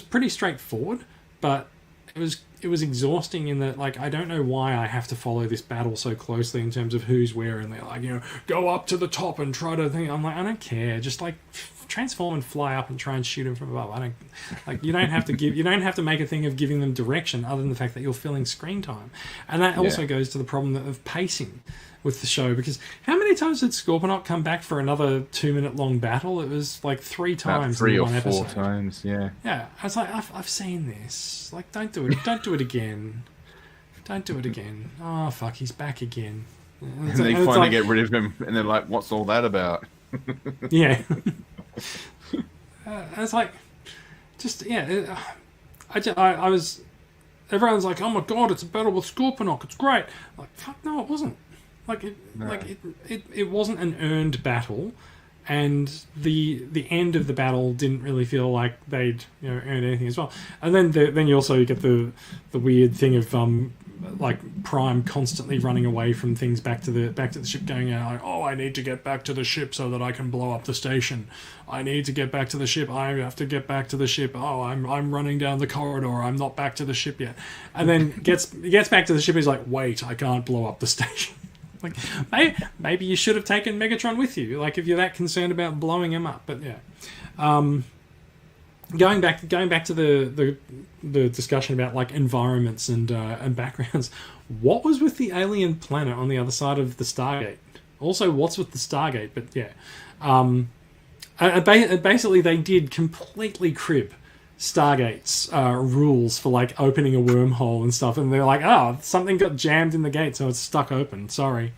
pretty straightforward, but it was exhausting in that, like, I don't know why I have to follow this battle so closely in terms of who's where, and they're like, go up to the top and try to think. I'm like, I don't care. Just like transform and fly up and try and shoot him from above. I don't like. You don't have to make a thing of giving them direction other than the fact that you're filling screen time, and that also goes to the problem of pacing with the show, because how many times did Scorponok come back for another 2-minute long battle? It was like 3 times. About 3 in or one 4 episode. times, yeah. Yeah, I was like, I've seen this. Like, don't do it. Don't do it again. Don't do it again. Oh fuck, he's back again. And they finally get rid of him, and they're like, "What's all that about?" Yeah. It's like, just yeah. I was. Everyone's like, "Oh my god, it's a battle with Scorponok. It's great." Like, fuck no, it wasn't. Like it wasn't an earned battle, and the end of the battle didn't really feel like they'd earned anything as well. And then you also get the weird thing of like Prime constantly running away from things back to the ship, going out like, "Oh, I need to get back to the ship so that I can blow up the station. I need to get back to the ship. I have to get back to the ship. Oh, I'm running down the corridor. I'm not back to the ship yet." And then gets back to the ship. He's like, "Wait, I can't blow up the station." Like, maybe you should have taken Megatron with you, like if you're that concerned about blowing him up. But yeah, going back to the discussion about like environments and backgrounds. What was with the alien planet on the other side of the Stargate? Also, what's with the Stargate? But yeah, basically they did completely crib Stargate's rules for like opening a wormhole and stuff, and they're like, "Oh, something got jammed in the gate, so it's stuck open. Sorry."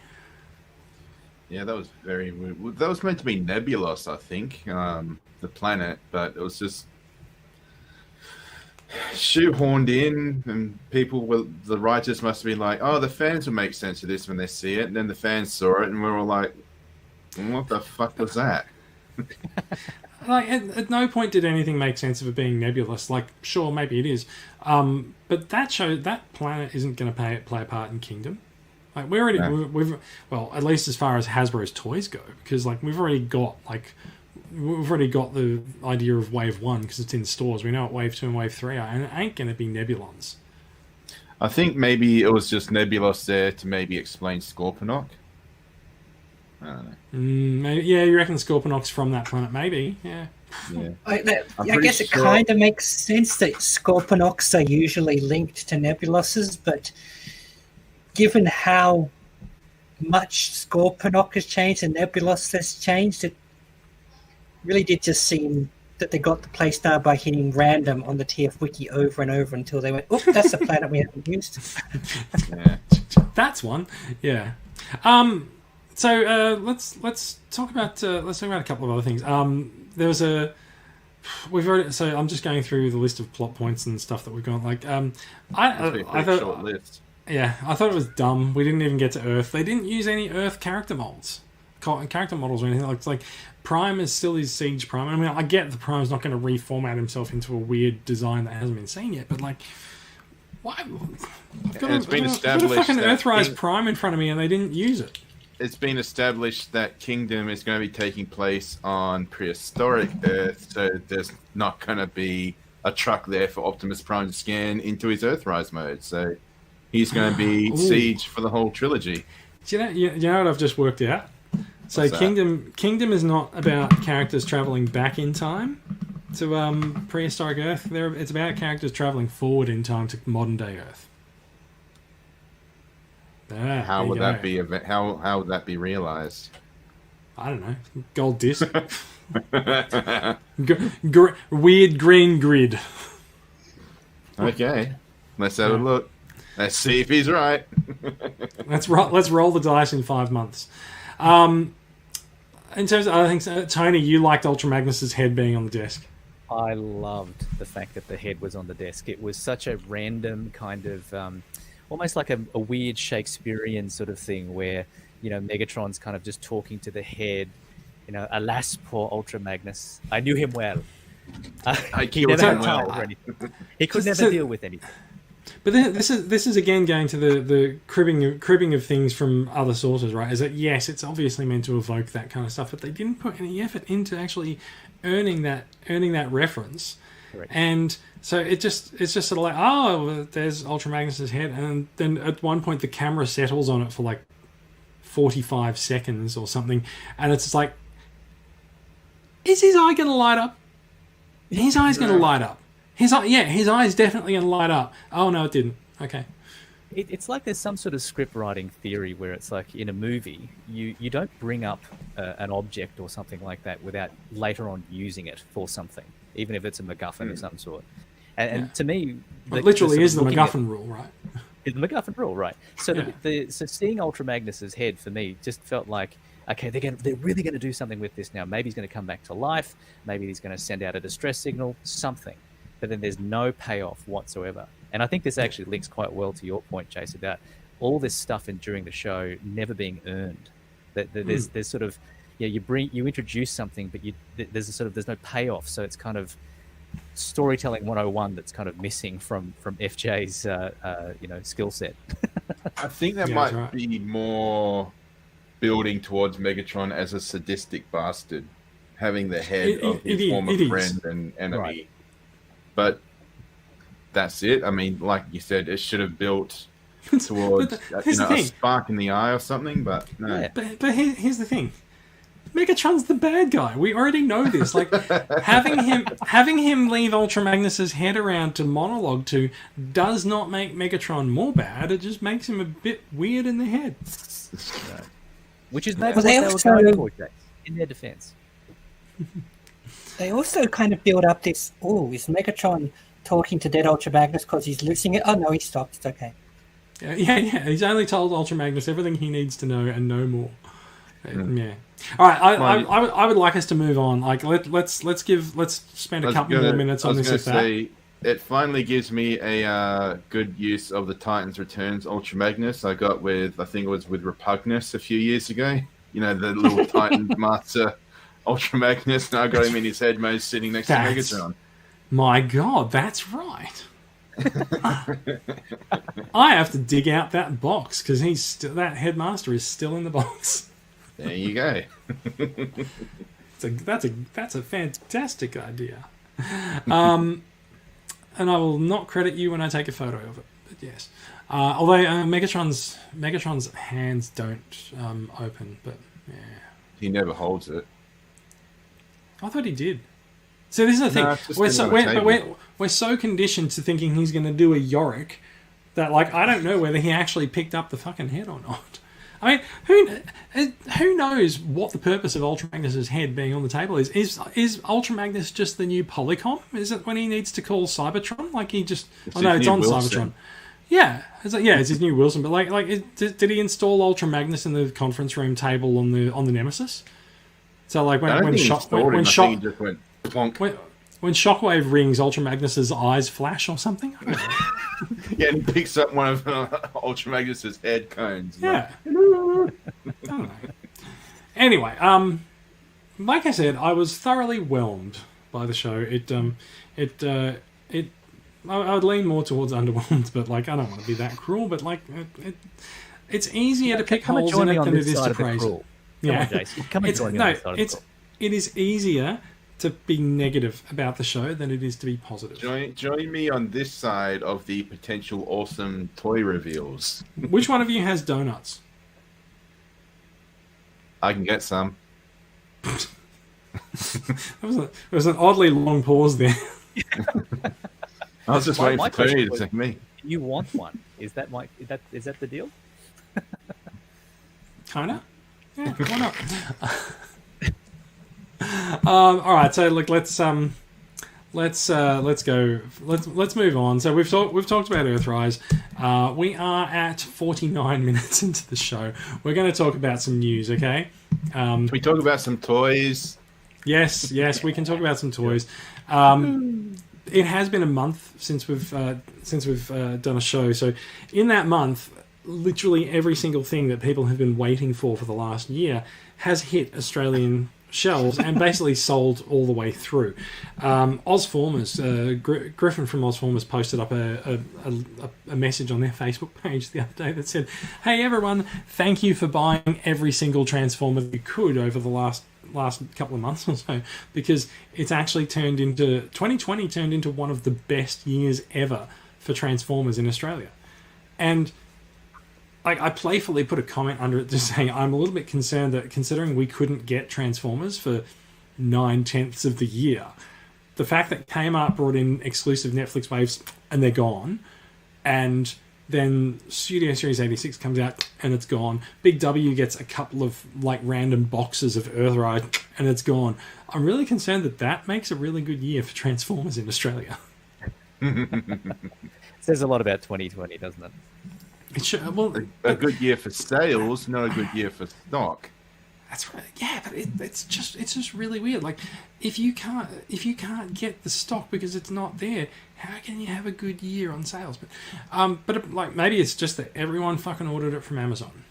Yeah, that was very weird. That was meant to be Nebulos, I think, the planet, but it was just shoehorned in, and the writers must have been like, "Oh, the fans will make sense of this when they see it," and then the fans saw it, and we were all like, "What the fuck was that?" Like, at no point did anything make sense of it being nebulous. Like, sure, maybe it is, but that planet isn't going to play a part in Kingdom. Like, we've at least as far as Hasbro's toys go, because like we've already got the idea of Wave 1 because it's in stores. We know what Wave 2 and Wave 3 are, and it ain't going to be Nebulons. I think maybe it was just Nebulos there to maybe explain Scorponok. I don't know. Maybe, yeah, you reckon Scorponok's from that planet? Maybe, yeah. I guess it kind of makes sense that Scorponoks are usually linked to Nebuloses, but given how much Scorponok has changed and Nebulos has changed, it really did just seem that they got the playstyle by hitting random on the TF wiki over and over until they went, "Oh, that's a planet we haven't used." Yeah, that's one. Yeah. So let's talk about a couple of other things. There was so I'm just going through the list of plot points and stuff that we've got. Like, I thought, short list. Yeah, I thought it was dumb. We didn't even get to Earth. They didn't use any Earth character models or anything. Like, it's like Prime is still his Siege Prime. I mean, I get the Prime's not going to reformat himself into a weird design that hasn't been seen yet, but like, why? I've got a fucking Earthrise Prime in front of me, and they didn't use it. It's been established that Kingdom is going to be taking place on prehistoric Earth, so there's not going to be a truck there for Optimus Prime to scan into his Earthrise mode. So he's going to be Siege for the whole trilogy. Do you know what I've just worked out? So Kingdom is not about characters traveling back in time to prehistoric Earth. It's about characters traveling forward in time to modern day Earth. How would that be? How would that be realized? I don't know. Gold disc. Weird green grid. Okay, let's have a look. Let's see if he's right. Let's roll the dice in 5 months. In terms of other things, Tony, you liked Ultra Magnus's head being on the desk. I loved the fact that the head was on the desk. It was such a random kind of almost like a weird Shakespearean sort of thing where, Megatron's kind of just talking to the head, alas, poor Ultra Magnus. I knew him well. He never had time for anything. He could never deal with anything. But then this is again going to the cribbing of things from other sources, right? Is that yes, it's obviously meant to evoke that kind of stuff, but they didn't put any effort into actually earning that reference. Correct. And so it's just sort of like, oh, there's Ultra Magnus's head, and then at one point the camera settles on it for like 45 seconds or something, and it's just like, is his eye going to light up? His eye's going to light up. His eye's definitely going to light up. Oh, no, it didn't. Okay. It's like there's some sort of script writing theory where it's like in a movie, you don't bring up an object or something like that without later on using it for something, even if it's a MacGuffin of some sort. And to me... It literally is the MacGuffin rule, right? It's the MacGuffin rule, right. So, so seeing Ultra Magnus's head, for me, just felt like, okay, they're really going to do something with this now. Maybe he's going to come back to life. Maybe he's going to send out a distress signal, something. But then there's no payoff whatsoever. And I think this actually links quite well to your point, Chase, about all this stuff during the show never being earned. That there's sort of, you introduce something, but there's no payoff. So it's kind of storytelling 101 that's kind of missing from FJ's skill set. I think that might be more building towards Megatron as a sadistic bastard, having the head of his former friend and enemy. Right. But that's it. I mean, like you said, it should have built towards a spark in the eye or something, but no. Yeah. But here's the thing. Megatron's the bad guy. We already know this. Like having him leave Ultra Magnus's head around to monologue to does not make Megatron more bad. It just makes him a bit weird in the head. Which is maybe what they were going for, Jake, in their defense. They also kind of build up this, is Megatron talking to dead Ultra Magnus because he's losing it? Oh, no, he stopped. It's okay. Yeah. He's only told Ultra Magnus everything he needs to know and no more. Yeah. All right. I would like us to move on. Like, let's spend a couple more minutes on this. It finally gives me a good use of the Titans Returns Ultra Magnus I got I think it was with Repugnus a few years ago. The little Titan Master Ultra Magnus, and I got him in his head mode sitting next to Megatron. My God, that's right. I have to dig out that box because that headmaster is still in the box. There you go. That's a fantastic idea. And I will not credit you when I take a photo of it. But yes, although Megatron's hands don't open, but yeah, he never holds it. I thought he did. So this is the thing. We're so conditioned to thinking he's going to do a Yorick that, like, I don't know whether he actually picked up the fucking head or not. I mean, who knows what the purpose of Ultra Magnus's head being on the table is? Is Ultra Magnus just the new Polycom? Is it when he needs to call Cybertron? Like he just... it's on Wilson. Cybertron. Yeah, it's his new Wilson. But did he install Ultra Magnus in the conference room table on the Nemesis? So like when Shockwave rings, Ultra Magnus's eyes flash or something. I don't know. Yeah, and he picks up one of Ultra Magnus's head cones. Yeah. I don't know. Anyway, like I said, I was thoroughly whelmed by the show. I would lean more towards underwhelmed, but like I don't want to be that cruel. But like, it's easier to pick holes in it than it is to praise it. Yeah, come and join me on this side of the call. It is easier to be negative about the show than it is to be positive. Join me on this side of the potential awesome toy reveals. Which one of you has donuts? I can get some. There was an oddly long pause there. I was just waiting for Tony to say me. You want one? Is that the deal? Kinda. Yeah, why not? All right, so look, let's go. Let's move on. So we've talked about Earthrise. We are at 49 minutes into the show. We're going to talk about some news, okay? Can we talk about some toys? Yes, we can talk about some toys. it has been a month since we've done a show. So in that month, literally every single thing that people have been waiting for the last year has hit Australian shelves and basically sold all the way through. Ozformers, Griffin from Ozformers posted up a message on their Facebook page the other day that said, "Hey everyone, thank you for buying every single Transformer you could over the last couple of months or so, because it's actually 2020 turned into one of the best years ever for Transformers in Australia." And I playfully put a comment under it to say I'm a little bit concerned that considering we couldn't get Transformers for 9/10 of the year, the fact that Kmart brought in exclusive Netflix waves and they're gone, and then Studio Series 86 comes out and it's gone. Big W gets a couple of like random boxes of Earthrise and it's gone. I'm really concerned that makes a really good year for Transformers in Australia. Says a lot about 2020, doesn't it? It should, well, a good year for sales, not a good year for stock. That's right. Yeah, but it's just really weird. Like, if you can't get the stock because it's not there, how can you have a good year on sales? But like maybe it's just that everyone fucking ordered it from Amazon,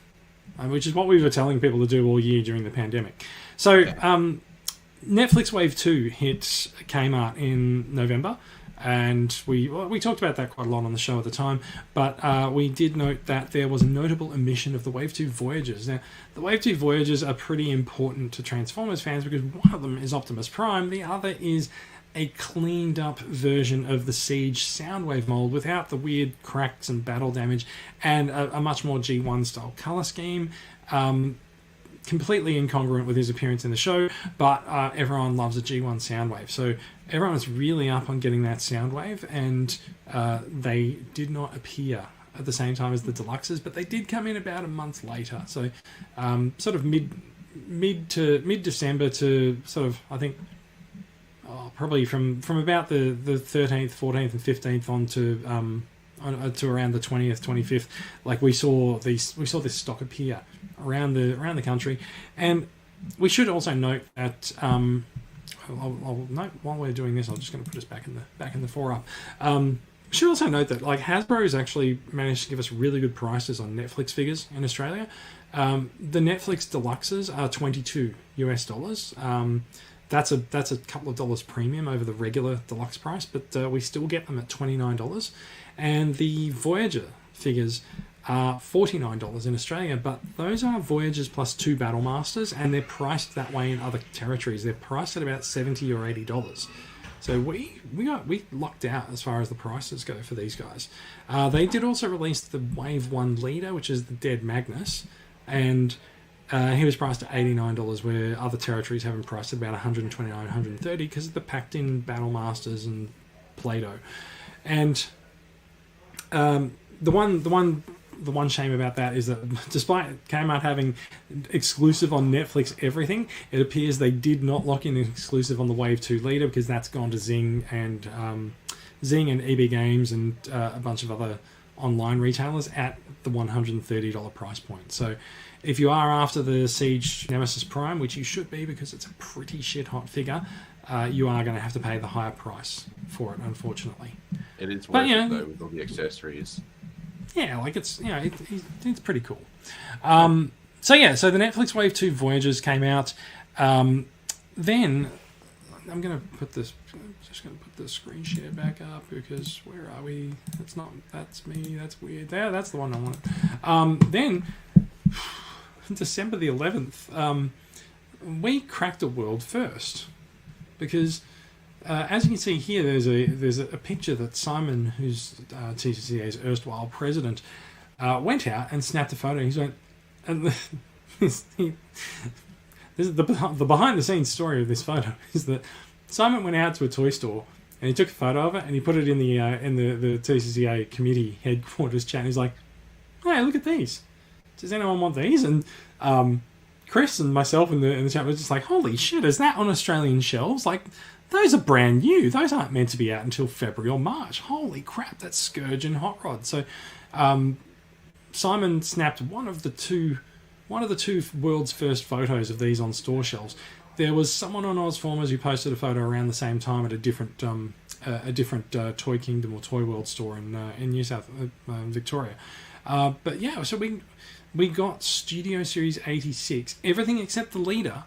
which is what we were telling people to do all year during the pandemic. So Netflix Wave 2 hit Kmart in November. And we talked about that quite a lot on the show at the time, but we did note that there was a notable omission of the Wave 2 Voyagers. Now, the Wave 2 Voyagers are pretty important to Transformers fans because one of them is Optimus Prime, the other is a cleaned up version of the Siege Soundwave mold without the weird cracks and battle damage, and a much more G1 style colour scheme. Completely incongruent with his appearance in the show, but everyone loves a G1 Soundwave. So everyone was really up on getting that Soundwave, and they did not appear at the same time as the Deluxes, but they did come in about a month later. So sort of mid-December to sort of, I think, probably from about the 13th, 14th, and 15th on to around the 20th, 25th, like we saw this stock appear around the country. And we should also note that I'll note while we're doing this, I'm just going to put us back in the forum. We should also note that like Hasbro's actually managed to give us really good prices on Netflix figures in Australia. The Netflix Deluxes are $22 US. That's a couple of dollars premium over the regular deluxe price, but we still get them at $29. And the Voyager figures are $49 in Australia, but those are Voyagers plus 2 Battle Masters, and they're priced that way in other territories. They're priced at about $70 or $80. So we lucked out as far as the prices go for these guys. They did also release the Wave 1 Leader, which is the Dead Magnus, and he was priced at $89, where other territories have him priced at about $129, $130 because of the packed-in Battle Masters and Play-Doh. And the one shame about that is that despite Kmart having exclusive on Netflix everything, it appears they did not lock in an exclusive on the Wave 2 Leader because that's gone to Zing and EB Games and a bunch of other online retailers at the $130 price point. So if you are after the Siege Nemesis Prime, which you should be because it's a pretty shit hot figure, you are going to have to pay the higher price for it, unfortunately. It is worth it though with all the accessories. Yeah, like it's it's pretty cool. So the Netflix Wave 2 Voyagers came out. Then I'm going to put this. I'm just going to put the screen share back up because where are we? That's me. That's weird. That's the one I want. Then December the 11th, we cracked a world first because. As you can see here, there's a picture that Simon, who's TCCA's erstwhile president, went out and snapped a photo. He's went, and this is the behind the scenes story of this photo is that Simon went out to a toy store and he took a photo of it and he put it in the TCCA committee headquarters chat. And he's like, "Hey, look at these. Does anyone want these?" And Chris and myself in the chat was just like, "Holy shit, is that on Australian shelves? Like." Those are brand new. Those aren't meant to be out until February or March. Holy crap, that's Scourge and Hot Rod. So Simon snapped one of the two world's first photos of these on store shelves. There was someone on Ozformers who posted a photo around the same time at a different a different Toy Kingdom or Toy World store in New South Victoria. But yeah, so we got Studio Series 86, everything except the leader,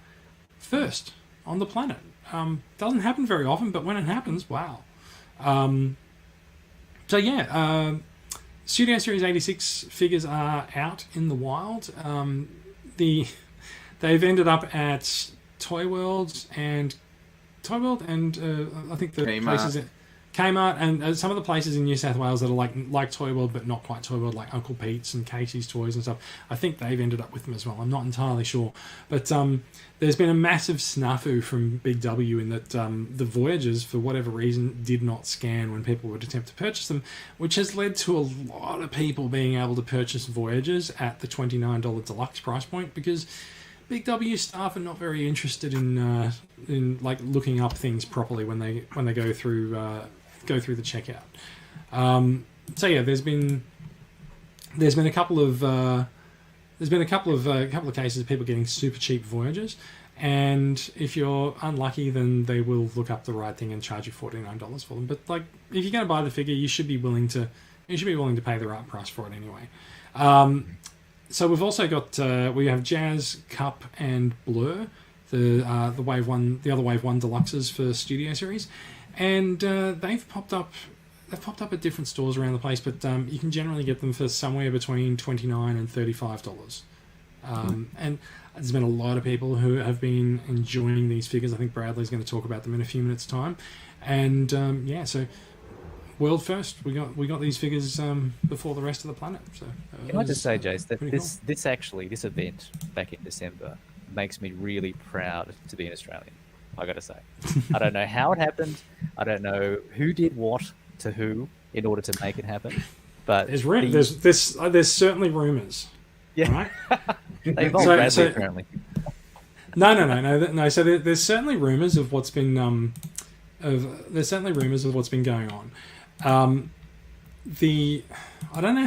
first on the planet. Doesn't happen very often, but when it happens, wow. So yeah, Studio Series 86 figures are out in the wild. They've ended up at Toy World and I think the Kmart. places at Kmart and some of the places in New South Wales that are like Toy World but not quite Toy World, like Uncle Pete's and Casey's Toys and stuff. I think they've ended up with them as well. I'm not entirely sure, but there's been a massive snafu from Big W in that the Voyagers, for whatever reason, did not scan when people would attempt to purchase them, which has led to a lot of people being able to purchase Voyagers at the $29 deluxe price point, because Big W staff are not very interested in like looking up things properly when they go through the checkout. So yeah, there's been a couple of cases of people getting super cheap Voyagers, and if you're unlucky, then they will look up the right thing and charge you $49 for them. But like, if you're going to buy the figure, you should be willing to pay the right price for it anyway. So we've also got we have Jazz, Cup, and Blur, the Wave One, the other Wave One Deluxes for Studio Series, and they've popped up at different stores around the place, but you can generally get them for somewhere between $29 and $35. And there's been a lot of people who have been enjoying these figures. I think Bradley's going to talk about them in a few minutes' time, and yeah, so. World first, we got these figures before the rest of the planet. So can I just say, Jace, that cool. this event back in December makes me really proud to be an Australian. I got to say, I don't know how it happened. I don't know who did what to who in order to make it happen. But there's certainly rumours. Yeah, right? They involve Bradley apparently. No. So there's certainly rumours of what's been going on. I don't know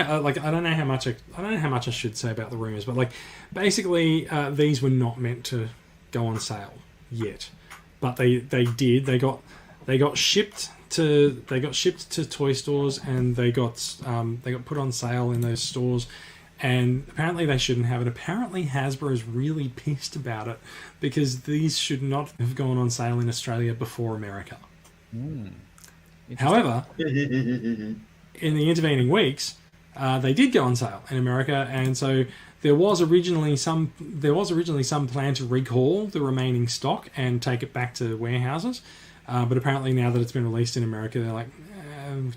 how much I should say about the rumors, but like basically these were not meant to go on sale yet, but they did. They got shipped to toy stores, and they got put on sale in those stores, and apparently they shouldn't have it. Apparently Hasbro's really pissed about it because these should not have gone on sale in Australia before America. However, in the intervening weeks, they did go on sale in America, and so there was originally some plan to recall the remaining stock and take it back to warehouses, but apparently now that it's been released in America, they're like,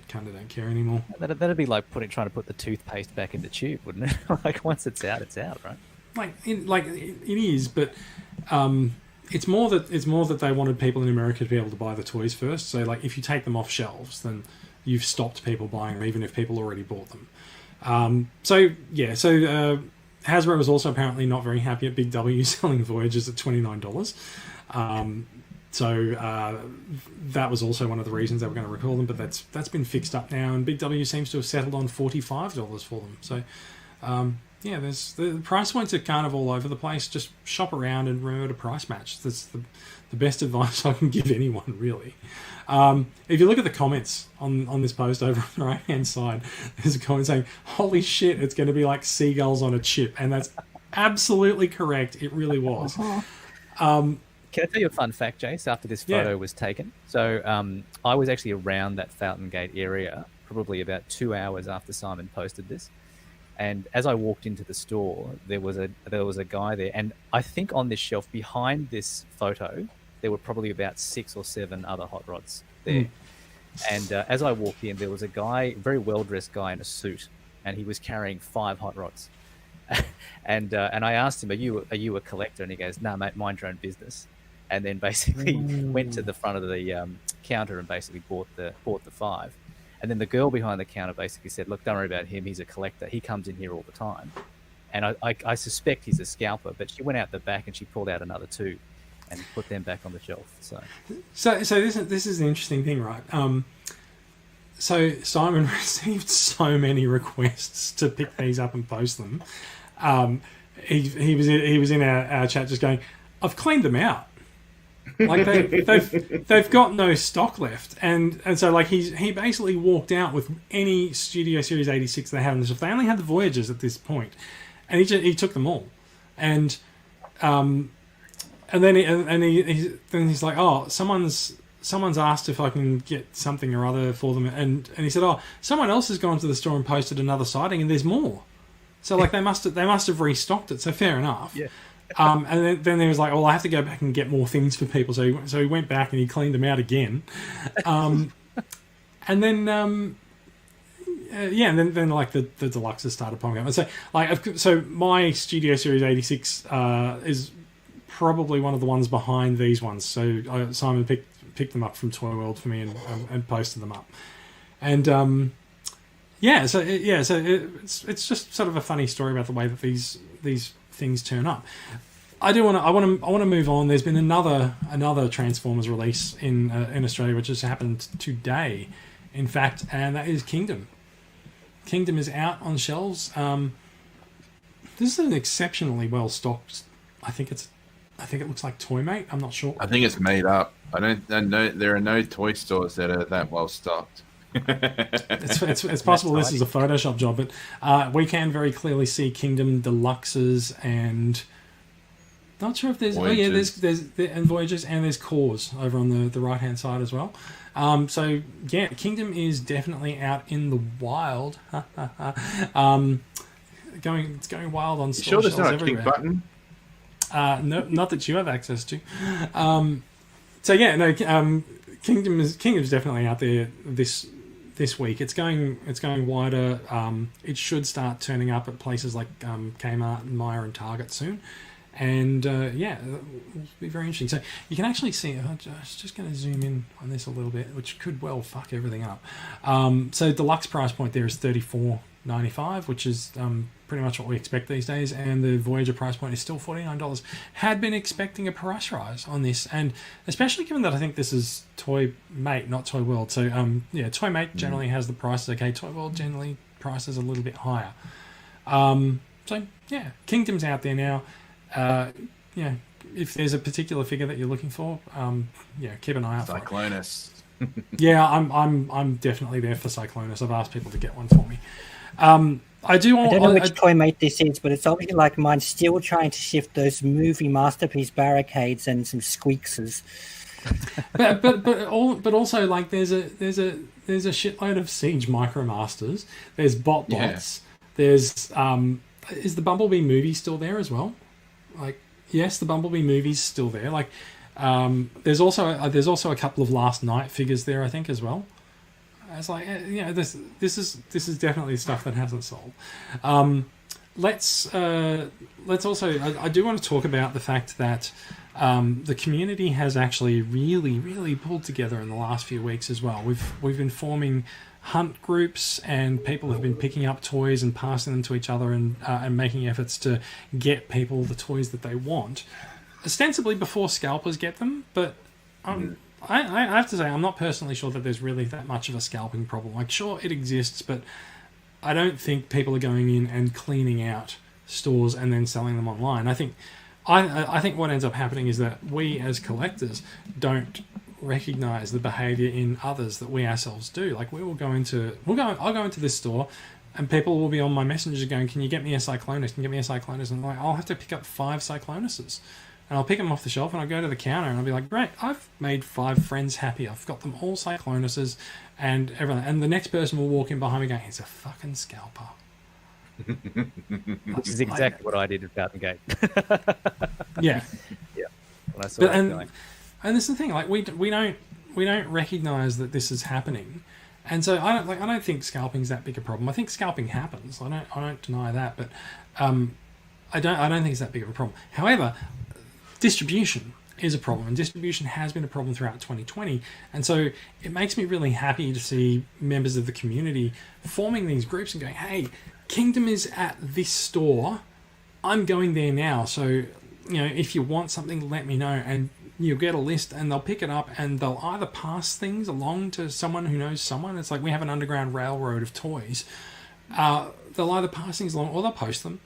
kind of don't care anymore. That'd be like trying to put the toothpaste back in the tube, wouldn't it? Like once it's out, right? It is, but. It's more that they wanted people in America to be able to buy the toys first. So, like, if you take them off shelves, then you've stopped people buying them, even if people already bought them. So Hasbro was also apparently not very happy at Big W selling Voyagers at $29. That was also one of the reasons they were going to recall them, but that's been fixed up now, and Big W seems to have settled on $45 for them. So. Yeah, there's the price points are kind of all over the place. Just shop around and remember to price match. That's the best advice I can give anyone, really. If you look at the comments on this post over on the right hand side, there's a comment saying, "Holy shit, it's going to be like seagulls on a chip," and that's absolutely correct. It really was. Can I tell you a fun fact, Jace? After this photo was taken, so I was actually around that Fountain Gate area probably about 2 hours after Simon posted this. And as I walked into the store, there was a guy there, and I think on this shelf behind this photo, there were probably about 6 or 7 other hot rods there. And as I walked in, there was a guy, very well dressed guy in a suit, and he was carrying 5 hot rods. and I asked him, "Are you a collector?" And he goes, "No, mate, mind your own business." And then basically went to the front of the counter and basically bought the 5. And then the girl behind the counter basically said, "Look, don't worry about him. He's a collector. He comes in here all the time." And I suspect he's a scalper, but she went out the back and she pulled out another 2 and put them back on the shelf. So this is an interesting thing, right? So Simon received so many requests to pick these up and post them. He was in our chat just going, "I've cleaned them out." Like they've got no stock left, and so like he basically walked out with any Studio Series 86 they had on the shelf. They only had the Voyagers at this point, and he took them all, and then he's like, oh, someone's asked if I can get something or other for them, and he said, oh, someone else has gone to the store and posted another sighting, and there's more. So like they must have restocked it. So fair enough. Yeah. And then he was like, "Well, I have to go back and get more things for people." So he went back and he cleaned them out again, and then and then like the deluxes started popping up. And so my Studio Series 86 is probably one of the ones behind these ones. So Simon picked them up from Toy World for me and posted them up, and so it's just sort of a funny story about the way that these things turn up. I want to move on. There's been another Transformers release in Australia, which has happened today, in fact, and that is Kingdom. Kingdom is out on shelves. This is an exceptionally well stocked. I think it looks like Toymate. I'm not sure. I think it's made up. I know there are no toy stores that are that well stocked. It's possible this is a Photoshop job, but we can very clearly see Kingdom Deluxes and not sure if there's Voyagers. there's and Voyagers, and there's Cores over on the right hand side as well. So yeah, Kingdom is definitely out in the wild. It's going wild on store Sure, there's shelves not a everywhere. kick button. No, not that you have access to. So yeah, no. Kingdom's definitely out there this week. It's going wider. It should start turning up at places like Kmart and Myer and Target soon, and it'll be very interesting. So you can actually see. I'm just going to zoom in on this a little bit, which could well fuck everything up. So deluxe price point there is $34.95, which is pretty much what we expect these days, and the Voyager price point is still $49. Had been expecting a price rise on this, and especially given that I think this is Toy Mate, not Toy World. So Toy Mate generally has the prices okay. Toy World generally prices a little bit higher. So yeah, Kingdom's out there now. If there's a particular figure that you're looking for, keep an eye out for it. Cyclonus. Yeah, I'm definitely there for Cyclonus. I've asked people to get one for me. I don't know which toy mate this is, but it's obviously like mine, still trying to shift those movie masterpiece barricades and some squeakses. but also like there's a shitload of Siege Micromasters. There's Bots. Yeah. There's is the Bumblebee movie still there as well? Like, yes, the Bumblebee movie's still there. Like, there's also a couple of Last Night figures there, I think, as well. It's like, this is definitely stuff that hasn't sold. Let's also. I do want to talk about the fact that the community has actually really, really pulled together in the last few weeks as well. We've been forming hunt groups, and people have been picking up toys and passing them to each other, and making efforts to get people the toys that they want, ostensibly before scalpers get them. But I have to say, I'm not personally sure that there's really that much of a scalping problem. Like, sure, it exists, but I don't think people are going in and cleaning out stores and then selling them online. I think what ends up happening is that we as collectors don't recognize the behavior in others that we ourselves do. Like, I'll go into this store, and people will be on my messengers going, "Can you get me a Cyclonus? Can you get me a Cyclonus?" And like, I'll have to pick up 5 Cyclonuses. And I'll pick them off the shelf, and I'll go to the counter, and I'll be like, great, I've made 5 friends happy. I've got them all Cyclonuses and everything. And the next person will walk in behind me going, he's a fucking scalper. Which is exactly what I did at Fountain Gate. Yeah. Yeah. When I saw that feeling. And this is the thing, like, we don't recognise that this is happening. And so I don't think scalping's that big a problem. I think scalping happens. I don't deny that, but I don't think it's that big of a problem. However, distribution is a problem, and distribution has been a problem throughout 2020, and so it makes me really happy to see members of the community forming these groups and going, hey, Kingdom is at this store, I'm going there now, so if you want something, let me know, and you'll get a list, and they'll pick it up, and they'll either pass things along to someone who knows someone. It's like we have an underground railroad of toys. They'll either pass things along, or they'll post them,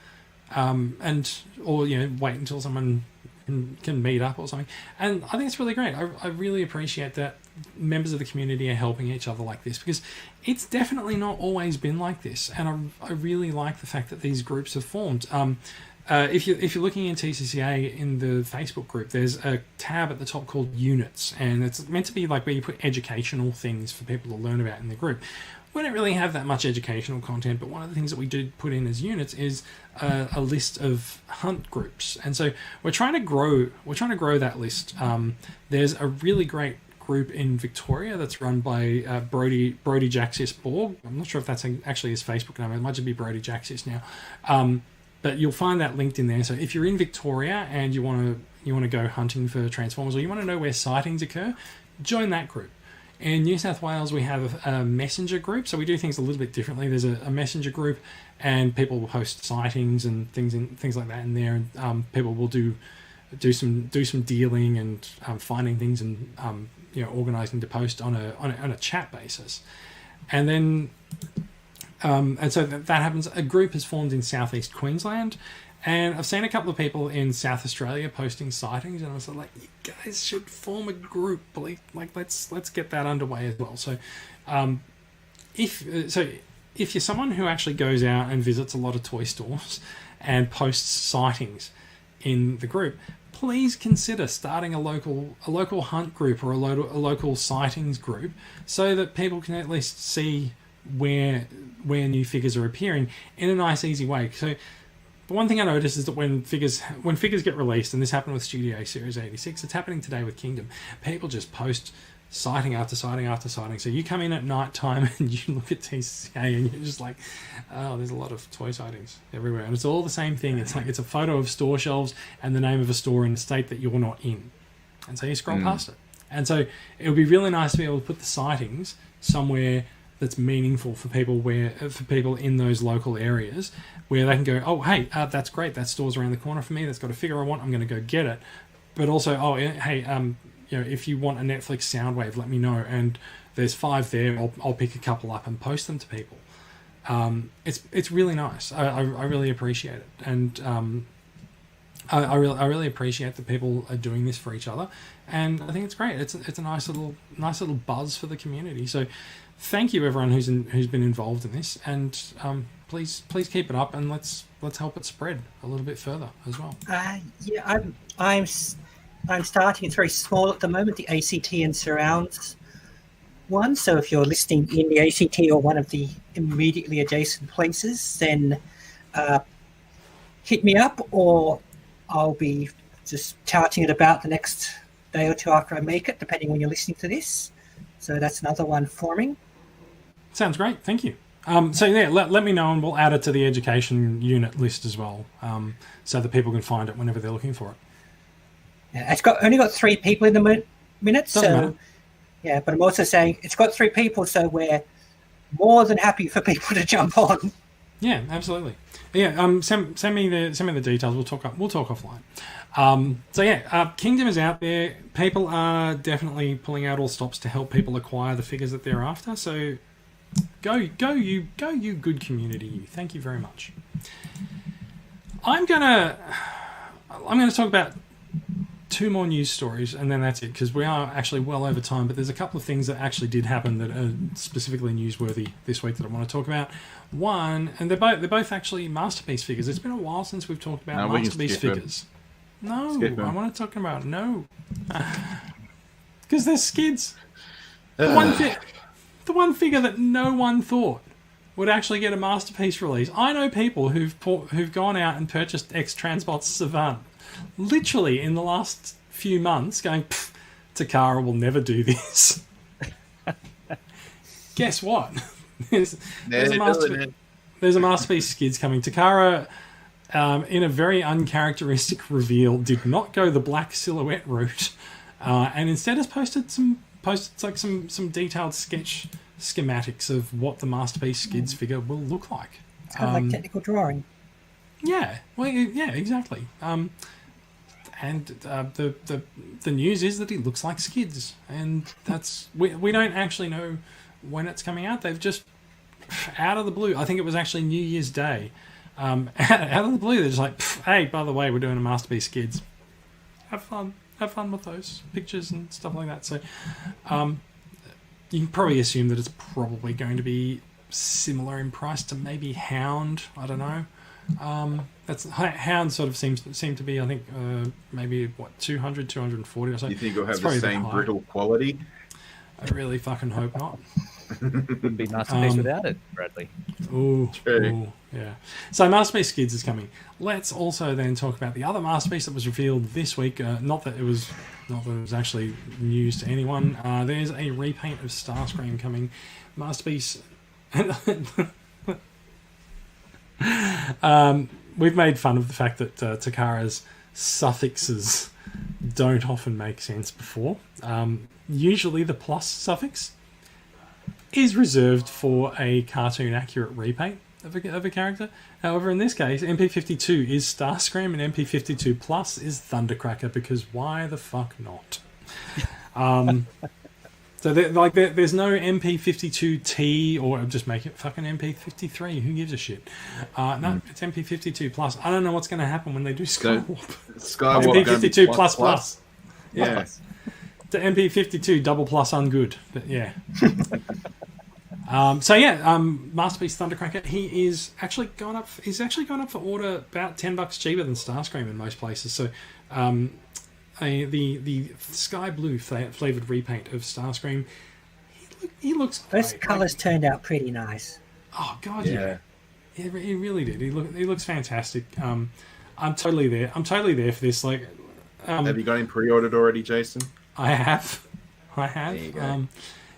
or wait until someone can meet up or something. And I think it's really great. I really appreciate that members of the community are helping each other like this, because it's definitely not always been like this. And I really like the fact that these groups have formed. If you're looking in TCCA in the Facebook group, there's a tab at the top called Units, and it's meant to be like where you put educational things for people to learn about in the group. We don't really have that much educational content, but one of the things that we do put in as units is a list of hunt groups, and so we're trying to grow that list. There's a really great group in Victoria that's run by Brody Jaxis Borg. I'm not sure if that's actually his Facebook name. It might just be Brody Jaxis now. But you'll find that linked in there. So if you're in Victoria and you want to go hunting for Transformers, or you want to know where sightings occur, join that group. In New South Wales, we have a messenger group, so we do things a little bit differently. There's a messenger group, and people will post sightings and things like that in there. And people will do some dealing and finding things and organising to post on a chat basis, and then. And so that happens. A group has formed in southeast Queensland, and I've seen a couple of people in South Australia posting sightings, and I was like, you guys should form a group, please. Like, let's get that underway as well. So, if you're someone who actually goes out and visits a lot of toy stores and posts sightings in the group, please consider starting a local hunt group or a local sightings group, so that people can at least see where new figures are appearing in a nice, easy way. So the one thing I noticed is that when figures get released, and this happened with Studio Series 86, it's happening today with Kingdom, people just post sighting after sighting after sighting. So you come in at night time and you look at TCA and you're just like, oh, there's a lot of toy sightings everywhere, and it's all the same thing. It's like it's a photo of store shelves and the name of a store in a state that you're not in, and so you scroll past it. And so it would be really nice to be able to put the sightings somewhere that's meaningful for people in those local areas, where they can go, oh, hey, that's great, that store's around the corner for me, that's got a figure I want, I'm going to go get it. But also, oh, hey, if you want a Netflix Soundwave, let me know, and there's 5 there, I'll pick a couple up and post them to people. It's really nice. I really appreciate it, and I really appreciate that people are doing this for each other, and I think it's great. It's a nice little buzz for the community. So thank you everyone who's been involved in this, and please keep it up, and let's help it spread a little bit further as well. Yeah, I'm starting. It's very small at the moment, the ACT and surrounds one. So if you're listening in the ACT or one of the immediately adjacent places, then hit me up, or I'll be just touting it about the next day or two after I make it, depending when you're listening to this. So that's another one forming. Sounds great. Thank you. So yeah, let me know, and we'll add it to the education unit list as well, so that people can find it whenever they're looking for it. Yeah, it's only got 3 people in the minute, Doesn't matter. Yeah. But I'm also saying it's got 3 people, so we're more than happy for people to jump on. Yeah, absolutely. Yeah, send me the details. We'll talk offline. So yeah, Kingdom is out there. People are definitely pulling out all stops to help people acquire the figures that they're after. So go you good community. You. Thank you very much. I'm gonna talk about 2 more news stories, and then that's it, because we are actually well over time. But there's a couple of things that actually did happen that are specifically newsworthy this week that I want to talk about. One, and they're both actually Masterpiece figures. It's been a while since we've talked about Masterpiece figures. No, I want to talk about because they're skids. The one figure that no one thought would actually get a Masterpiece release. I know people who've gone out and purchased X-Transbots Savant literally in the last few months, going, Takara will never do this. Guess what? There's a Masterpiece Skids coming. Takara, in a very uncharacteristic reveal, did not go the black silhouette route, and instead has posted some detailed sketch schematics of what the Masterpiece Skids figure will look like. It's kind of like technical drawing. Yeah, well, yeah, exactly. And the news is that he looks like Skids, and that's we don't actually know when it's coming out. They've just out of the blue. I think it was actually New Year's Day. Out of the blue, they're just like, hey, by the way, we're doing a Masterpiece Skids. have fun with those pictures and stuff like that. So you can probably assume that it's probably going to be similar in price to maybe Hound. I don't know. That's Hound sort of seem to be, I think, maybe what 200, 240 or so. You think it'll have It's the probably a bit same high. brittle quality? I really fucking hope not. Wouldn't be masterpiece without it, Bradley. Ooh, True. ooh, yeah. So Masterpiece Skids is coming. Let's also then talk about the other masterpiece that was revealed this week. Not that it was actually news to anyone. There's a repaint of Starscream coming. Masterpiece. We've made fun of the fact that Takara's suffixes don't often make sense before. Usually the plus suffix is reserved for a cartoon accurate repaint of a character. However, in this case, MP52 is Starscream and MP52 Plus is Thundercracker, because why the fuck not? So there's no MP52T, or just make it fucking MP53. Who gives a shit? No, it's MP52 Plus. I don't know what's going to happen when they do Skywarp. Skywarp MP52 plus plus. Yeah. The MP52 double plus ungood. But yeah. Masterpiece Thundercracker. He is actually gone up. He's actually gone up for order about $10 cheaper than Starscream in most places. So, the sky blue flavored repaint of Starscream. He looks great. Those colours turned out pretty nice. Oh god, yeah. He really did. He looks fantastic. I'm totally there. I'm totally there for this. Like, have you got him pre-ordered already, Jason? I have. There you go.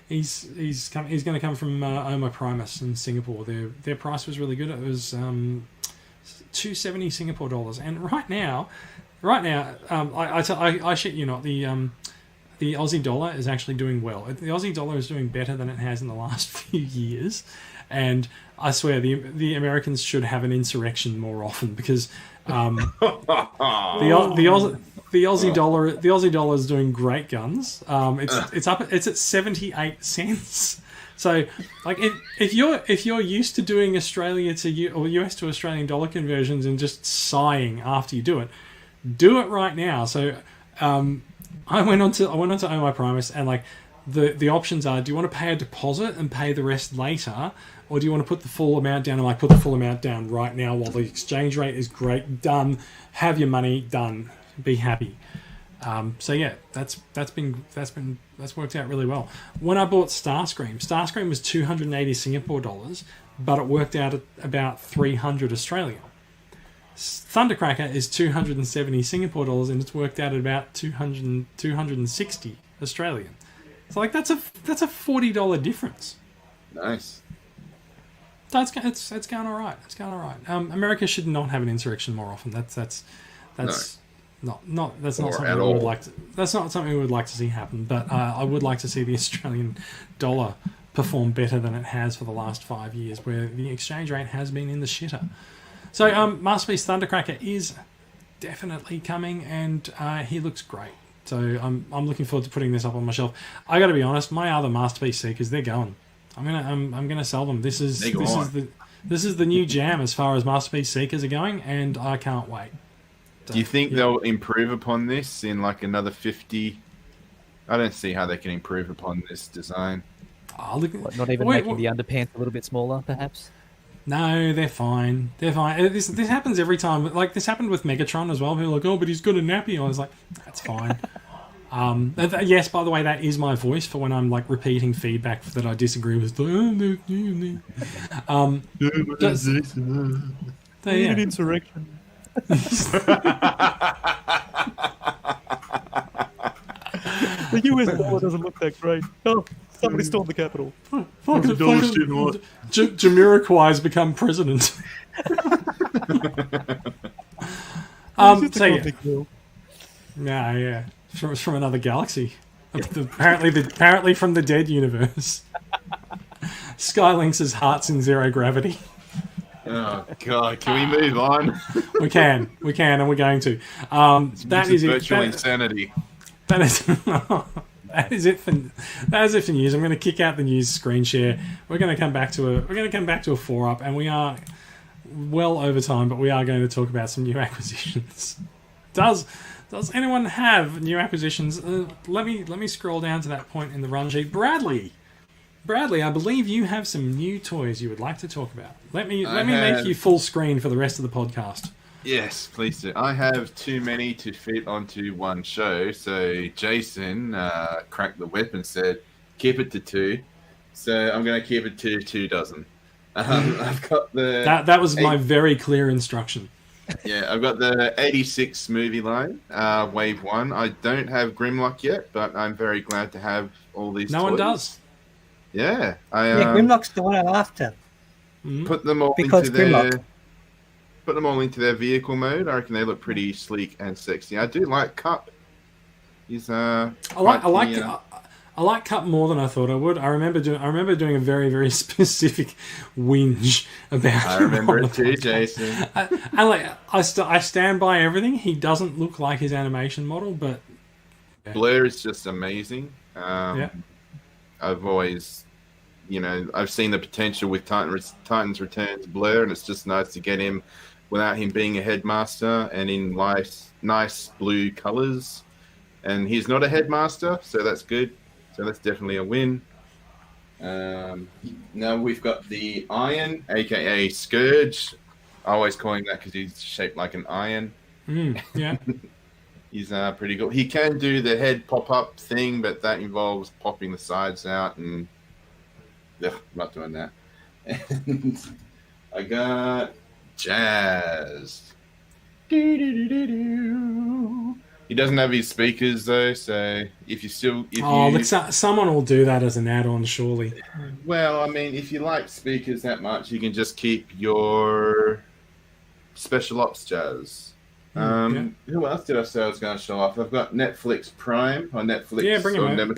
He's going to come from Oma Primus in Singapore. Their price was really good. It was $270 Singapore dollars. And right now, I shit you not, the Aussie dollar is actually doing well. The Aussie dollar is doing better than it has in the last few years, and I swear the Americans should have an insurrection more often, because the Aussie dollar is doing great guns. It's at 78 cents. So, like, if you're used to doing Australia to or US to Australian dollar conversions and just sighing after you do it right now. So, I went on to Oma Primus, and like the options are: do you want to pay a deposit and pay the rest later, or do you want to put the full amount down? And like, put the full amount down right now while the exchange rate is great. Done. Have your money. Done. Be happy. So yeah, that's worked out really well. When I bought Starscream was 280 Singapore dollars, but it worked out at about 300 Australian. Thundercracker is 270 Singapore dollars, and it's worked out at about 260 Australian. So like that's a $40 difference. Nice. So it's going all right. It's going all right. America should not have an insurrection more often. That's not something we would like to. That's not something we would like to see happen. But I would like to see the Australian dollar perform better than it has for the last 5 years, where the exchange rate has been in the shitter. So Masterpiece Thundercracker is definitely coming, and he looks great. So I'm looking forward to putting this up on my shelf. I got to be honest, my other Masterpiece Seekers, they're going. I'm gonna sell them. This is the new jam as far as Masterpiece Seekers are going, and I can't wait. Do you think they'll improve upon this in like another 50? I don't see how they can improve upon this design. Not even making the underpants a little bit smaller, perhaps? No, they're fine. They're fine. This happens every time. Like, this happened with Megatron as well. People are like, oh, but he's got a nappy. I was like, that's fine. Yes, by the way, that is my voice for when I'm like repeating feedback that I disagree with. An insurrection. The US dollar doesn't look that great. Oh, somebody stormed the Capitol. Jamiroquai's become president. Yeah. From another galaxy. Apparently from the dead universe. Skylinks' heart's in zero gravity. Oh God! Can we move on? We can, and we're going to. That is virtual it. Insanity. That is it for news. I'm going to kick out the news screen share. We're going to come back to a 4-up, and we are well over time, but we are going to talk about some new acquisitions. Does Does anyone have new acquisitions? Let me scroll down to that point in the run sheet. Bradley, I believe you have some new toys you would like to talk about. Let me make you full screen for the rest of the podcast. Yes, please do. I have too many to fit onto one show. So Jason cracked the whip and said, keep it to 2. So I'm going to keep it to 2 dozen. I've got the... That was my very clear instruction. Yeah, I've got the 86 movie line, Wave 1. I don't have Grimlock yet, but I'm very glad to have all these No toys. one does. Yeah. Grimlock's the one I'm after. Put them all Because into their... Grimlock. Put them all into their vehicle mode. I reckon they look pretty sleek and sexy. I do like Cup. He's I like Cup more than I thought I would. I remember doing a very, very specific whinge about. I remember it too, podcast. Jason. I stand by everything. He doesn't look like his animation model, but Blair is just amazing. Yeah. I've always, I've seen the potential with Titans Returns Blair, and it's just nice to get him without him being a headmaster and in nice blue colors. And he's not a headmaster, so that's good. So that's definitely a win. Now we've got the Iron, aka Scourge. I always call him that because he's shaped like an iron. Yeah. He's pretty good. He can do the head pop-up thing, but that involves popping the sides out, and I'm not doing that. And I got Jazz. He doesn't have his speakers though, so someone will do that as an add-on, surely. Well, I mean, if you like speakers that much, you can just keep your Special Ops Jazz. Who else did I say I was going to show off? I've got Netflix Prime or Netflix. Yeah, bring him over.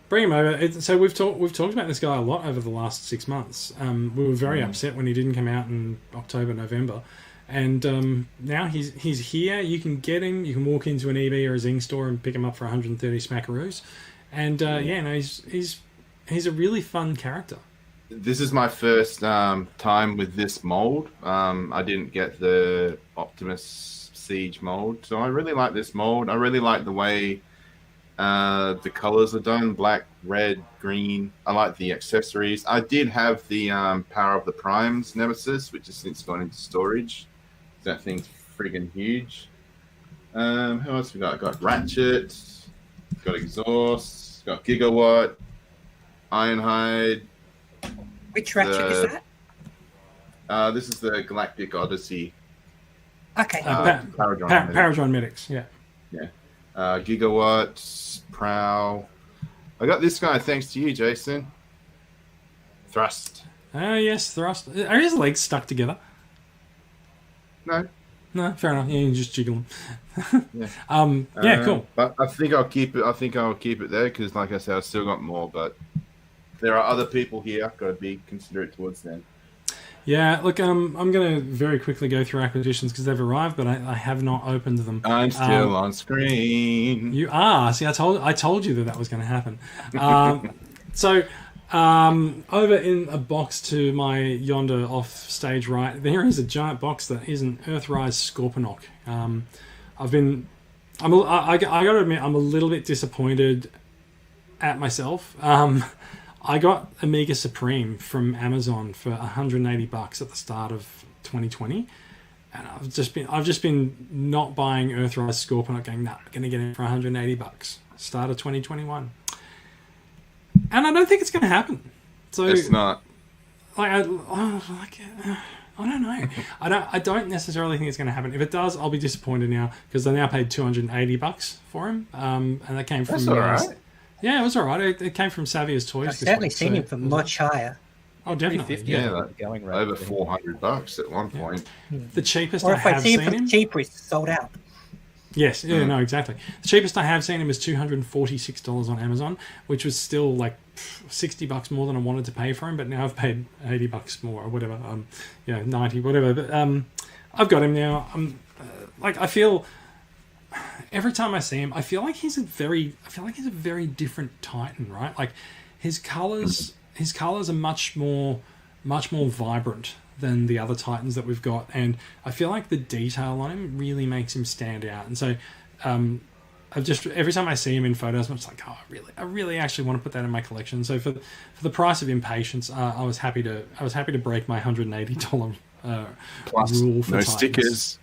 Bring him over. So we've talked about this guy a lot over the last 6 months. We were very upset when he didn't come out in October, November. And now he's here. You can get him. You can walk into an EB or a Zing store and pick him up for 130 smackaroos. And he's a really fun character. This is my first time with this mold. I didn't get the Optimus Siege mold, so I really like this mold. I really like the way the colors are done: black, red, green. I like the accessories. I did have the Power of the Primes Nemesis, which has since gone into storage. That thing's friggin' huge. Who else we got? I got Ratchet, got Exhaust, got Gigawatt, Ironhide. Which Ratchet is that? This is the Galactic Odyssey. Okay. Paradron Medics, yeah. Yeah. Gigawatt, Prowl. I got this guy thanks to you, Jason. Thrust. Oh, yes, Thrust. Are his legs stuck together? No, fair enough. Yeah, you can just jiggle them. Yeah. Cool. But I think I'll keep it. I think I'll keep it there because, like I said, I've still got more. But there are other people here. I've got to be considerate towards them. Yeah, look, I'm going to very quickly go through acquisitions because they've arrived, but I have not opened them. I'm still on screen. You are. See, I told you that was going to happen. So. Over in a box to my yonder off stage right, there is a giant box that is an Earthrise Scorponok. I got to admit, I'm a little bit disappointed at myself. I got Amiga Supreme from Amazon for $180 at the start of 2020, and I've just been not buying Earthrise Scorponok, going, nah, I'm gonna get it for $180. Start of 2021. And I don't think it's going to happen. So it's not. I don't know. I don't necessarily think it's going to happen. If it does, I'll be disappointed now because I now paid $280 for him, and that came from. That's all right. Yeah, it was all right. It came from Saviour's Toys. I've certainly seen him for much higher. Oh, definitely. Yeah, like going right over $400 at one point. Yeah. The cheapest or I have seen him. Cheaper, it's sold out. Yes, yeah, no, exactly. The cheapest I have seen him is $246 on Amazon, which was still like $60 more than I wanted to pay for him. But now I've paid $80 more or whatever, 90, whatever. But I've got him now. I feel every time I see him, I feel like he's a very different Titan, right? Like his colors are much more vibrant than the other Titans that we've got, and I feel like the detail on him really makes him stand out. And so I've just, every time I see him in photos, I'm just like, oh, I really actually want to put that in my collection. So for the price of impatience, I was happy to break my $180 Plus, rule for no Titans. stickers.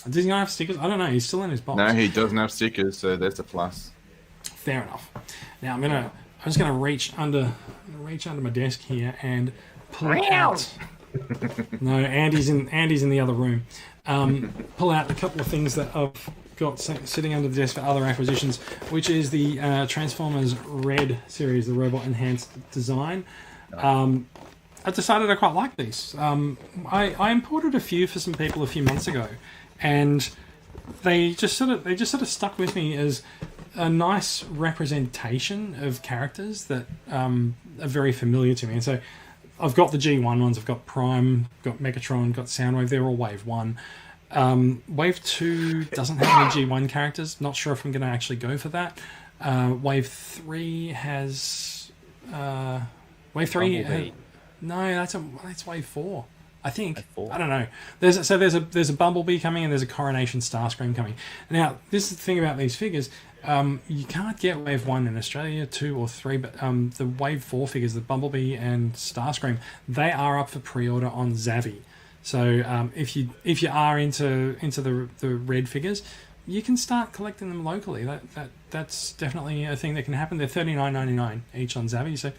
Does he not have stickers? I don't know. He's still in his box. No, he doesn't have stickers, so there's a plus. Fair enough. Now I'm just gonna reach under my desk here and pull out. No, Andy's in the other room. Pull out a couple of things that I've got sitting under the desk for other acquisitions, which is the Transformers Red series, the robot enhanced design. I decided I quite like these. I imported a few for some people a few months ago, and they just sort of stuck with me as a nice representation of characters that are very familiar to me. And so I've got the G1 ones. I've got Prime, got Megatron, got Soundwave. They're all Wave 1. Wave 2 doesn't have any G1 characters. Not sure if I'm going to actually go for that. Wave 3 has... Wave 3... no, that's Wave 4. I think. I don't know. There's a Bumblebee coming and there's a Coronation Starscream coming. Now, this is the thing about these figures. You can't get Wave 1 in Australia, 2 or 3, but the Wave 4 figures, the Bumblebee and Starscream, they are up for pre-order on Zavvi. So if you are into the red figures, you can start collecting them locally. That's definitely a thing that can happen. They're $39.99 each on Zavvi, so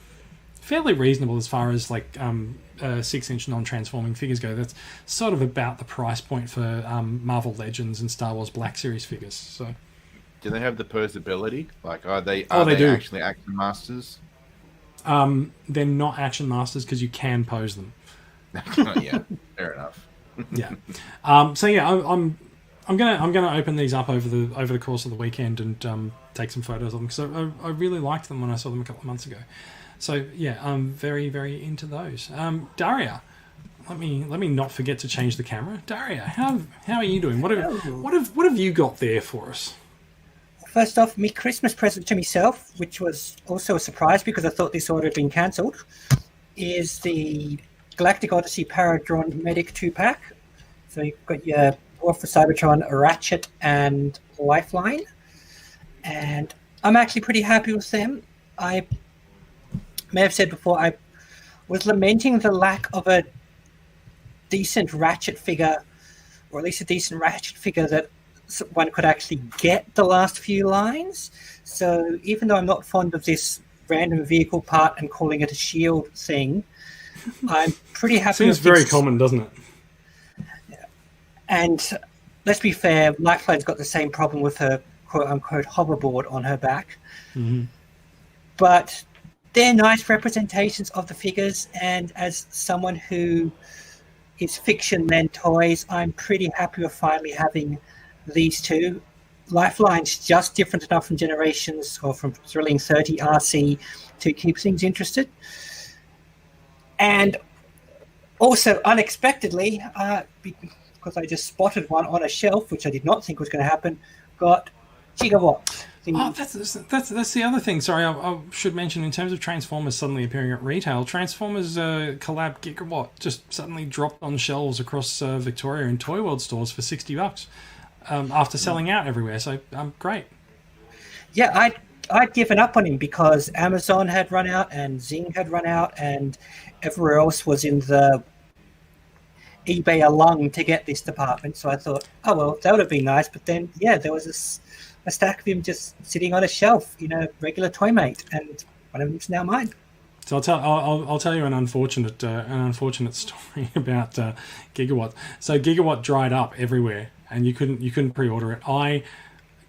fairly reasonable as far as like 6-inch non-transforming figures go. That's sort of about the price point for Marvel Legends and Star Wars Black Series figures. So, do they have the posability? Like, are they do. actually Action Masters? They're not Action Masters because you can pose them. Yeah, fair enough. Yeah. So yeah, I'm gonna open these up over the course of the weekend and take some photos of them because I really liked them when I saw them a couple of months ago. So yeah, I'm very, very into those. Daria, let me not forget to change the camera. Daria, how are you doing? What have you got there for us? First off, my Christmas present to myself, which was also a surprise because I thought this order had been cancelled, is the Galactic Odyssey Paradron Medic 2-pack. So you've got your War for Cybertron, Ratchet, and Lifeline. And I'm actually pretty happy with them. I may have said before, I was lamenting the lack of a decent Ratchet figure, or at least a decent Ratchet figure that one could actually get the last few lines. So even though I'm not fond of this random vehicle part and calling it a shield thing, I'm pretty happy. Seems very common, doesn't it? Yeah. And let's be fair, Lifeline's got the same problem with her quote-unquote hoverboard on her back. Mm-hmm. But they're nice representations of the figures, and as someone who is fiction then toys, I'm pretty happy with finally having these two. Lifeline's just different enough from Generations or from Thrilling 30 RC to keep things interested. And also, unexpectedly, because I just spotted one on a shelf, which I did not think was going to happen, got Gigawatt. Oh, that's the other thing. Sorry, I should mention in terms of Transformers suddenly appearing at retail, Transformers collab Gigawatt just suddenly dropped on shelves across Victoria and Toy World stores for $60 after selling out everywhere. So great. Yeah, I'd given up on him because Amazon had run out and Zing had run out and everywhere else was in the eBay along to get this department. So I thought, oh, well, that would have been nice. But then, yeah, there was a stack of him just sitting on a shelf in a regular Toymate, and one of them's now mine. So I'll tell you an unfortunate story about Gigawatt. So Gigawatt dried up everywhere, and you couldn't pre-order it. I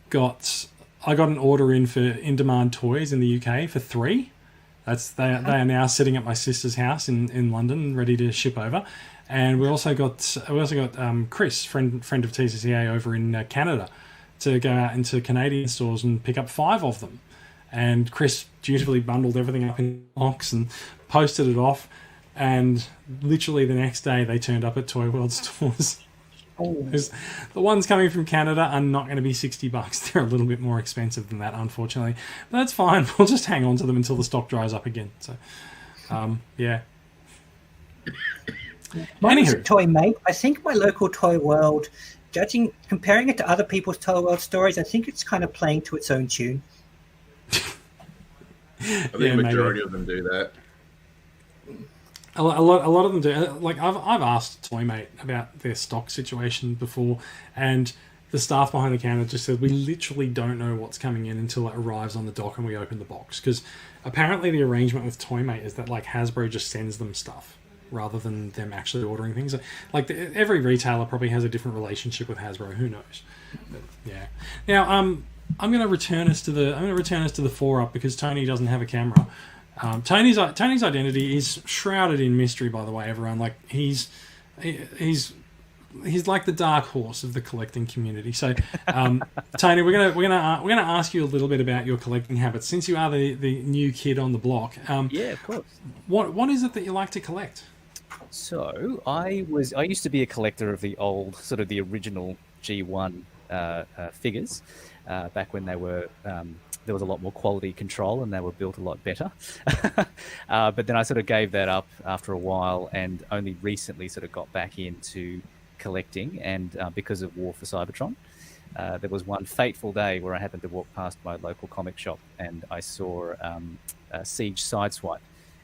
got an order in for In-Demand Toys in the UK for 3. They are now sitting at my sister's house in London, ready to ship over. And we also got Chris, friend of TCCA over in Canada, to go out into Canadian stores and pick up 5 of them. And Chris dutifully bundled everything up in a box and posted it off. And literally the next day they turned up at Toy World stores. The ones coming from Canada are not going to be $60. They're a little bit more expensive than that, unfortunately. But that's fine. We'll just hang on to them until the stock dries up again. So, yeah. Mine was Anywho. a Toy Mate. I think my local Toy World, comparing it to other people's Toy World stories, I think it's kind of playing to its own tune. I think the majority of them do that. A lot of them do. Like I've asked Toymate about their stock situation before, and the staff behind the counter just said we literally don't know what's coming in until it arrives on the dock and we open the box. Because apparently the arrangement with Toymate is that like Hasbro just sends them stuff rather than them actually ordering things. Like every retailer probably has a different relationship with Hasbro. Who knows? But, yeah. Now I'm going to return us to the 4-up because Tony doesn't have a camera. Tony's identity is shrouded in mystery, by the way, everyone. Like he's like the dark horse of the collecting community. So, Tony, we're gonna ask you a little bit about your collecting habits since you are the new kid on the block. Yeah, of course. What is it that you like to collect? So I used to be a collector of the old, sort of the original G1 figures, back when they were. There was a lot more quality control and they were built a lot better. But then I sort of gave that up after a while and only recently sort of got back into collecting. And because of War for Cybertron, there was one fateful day where I happened to walk past my local comic shop and I saw Siege Sideswipe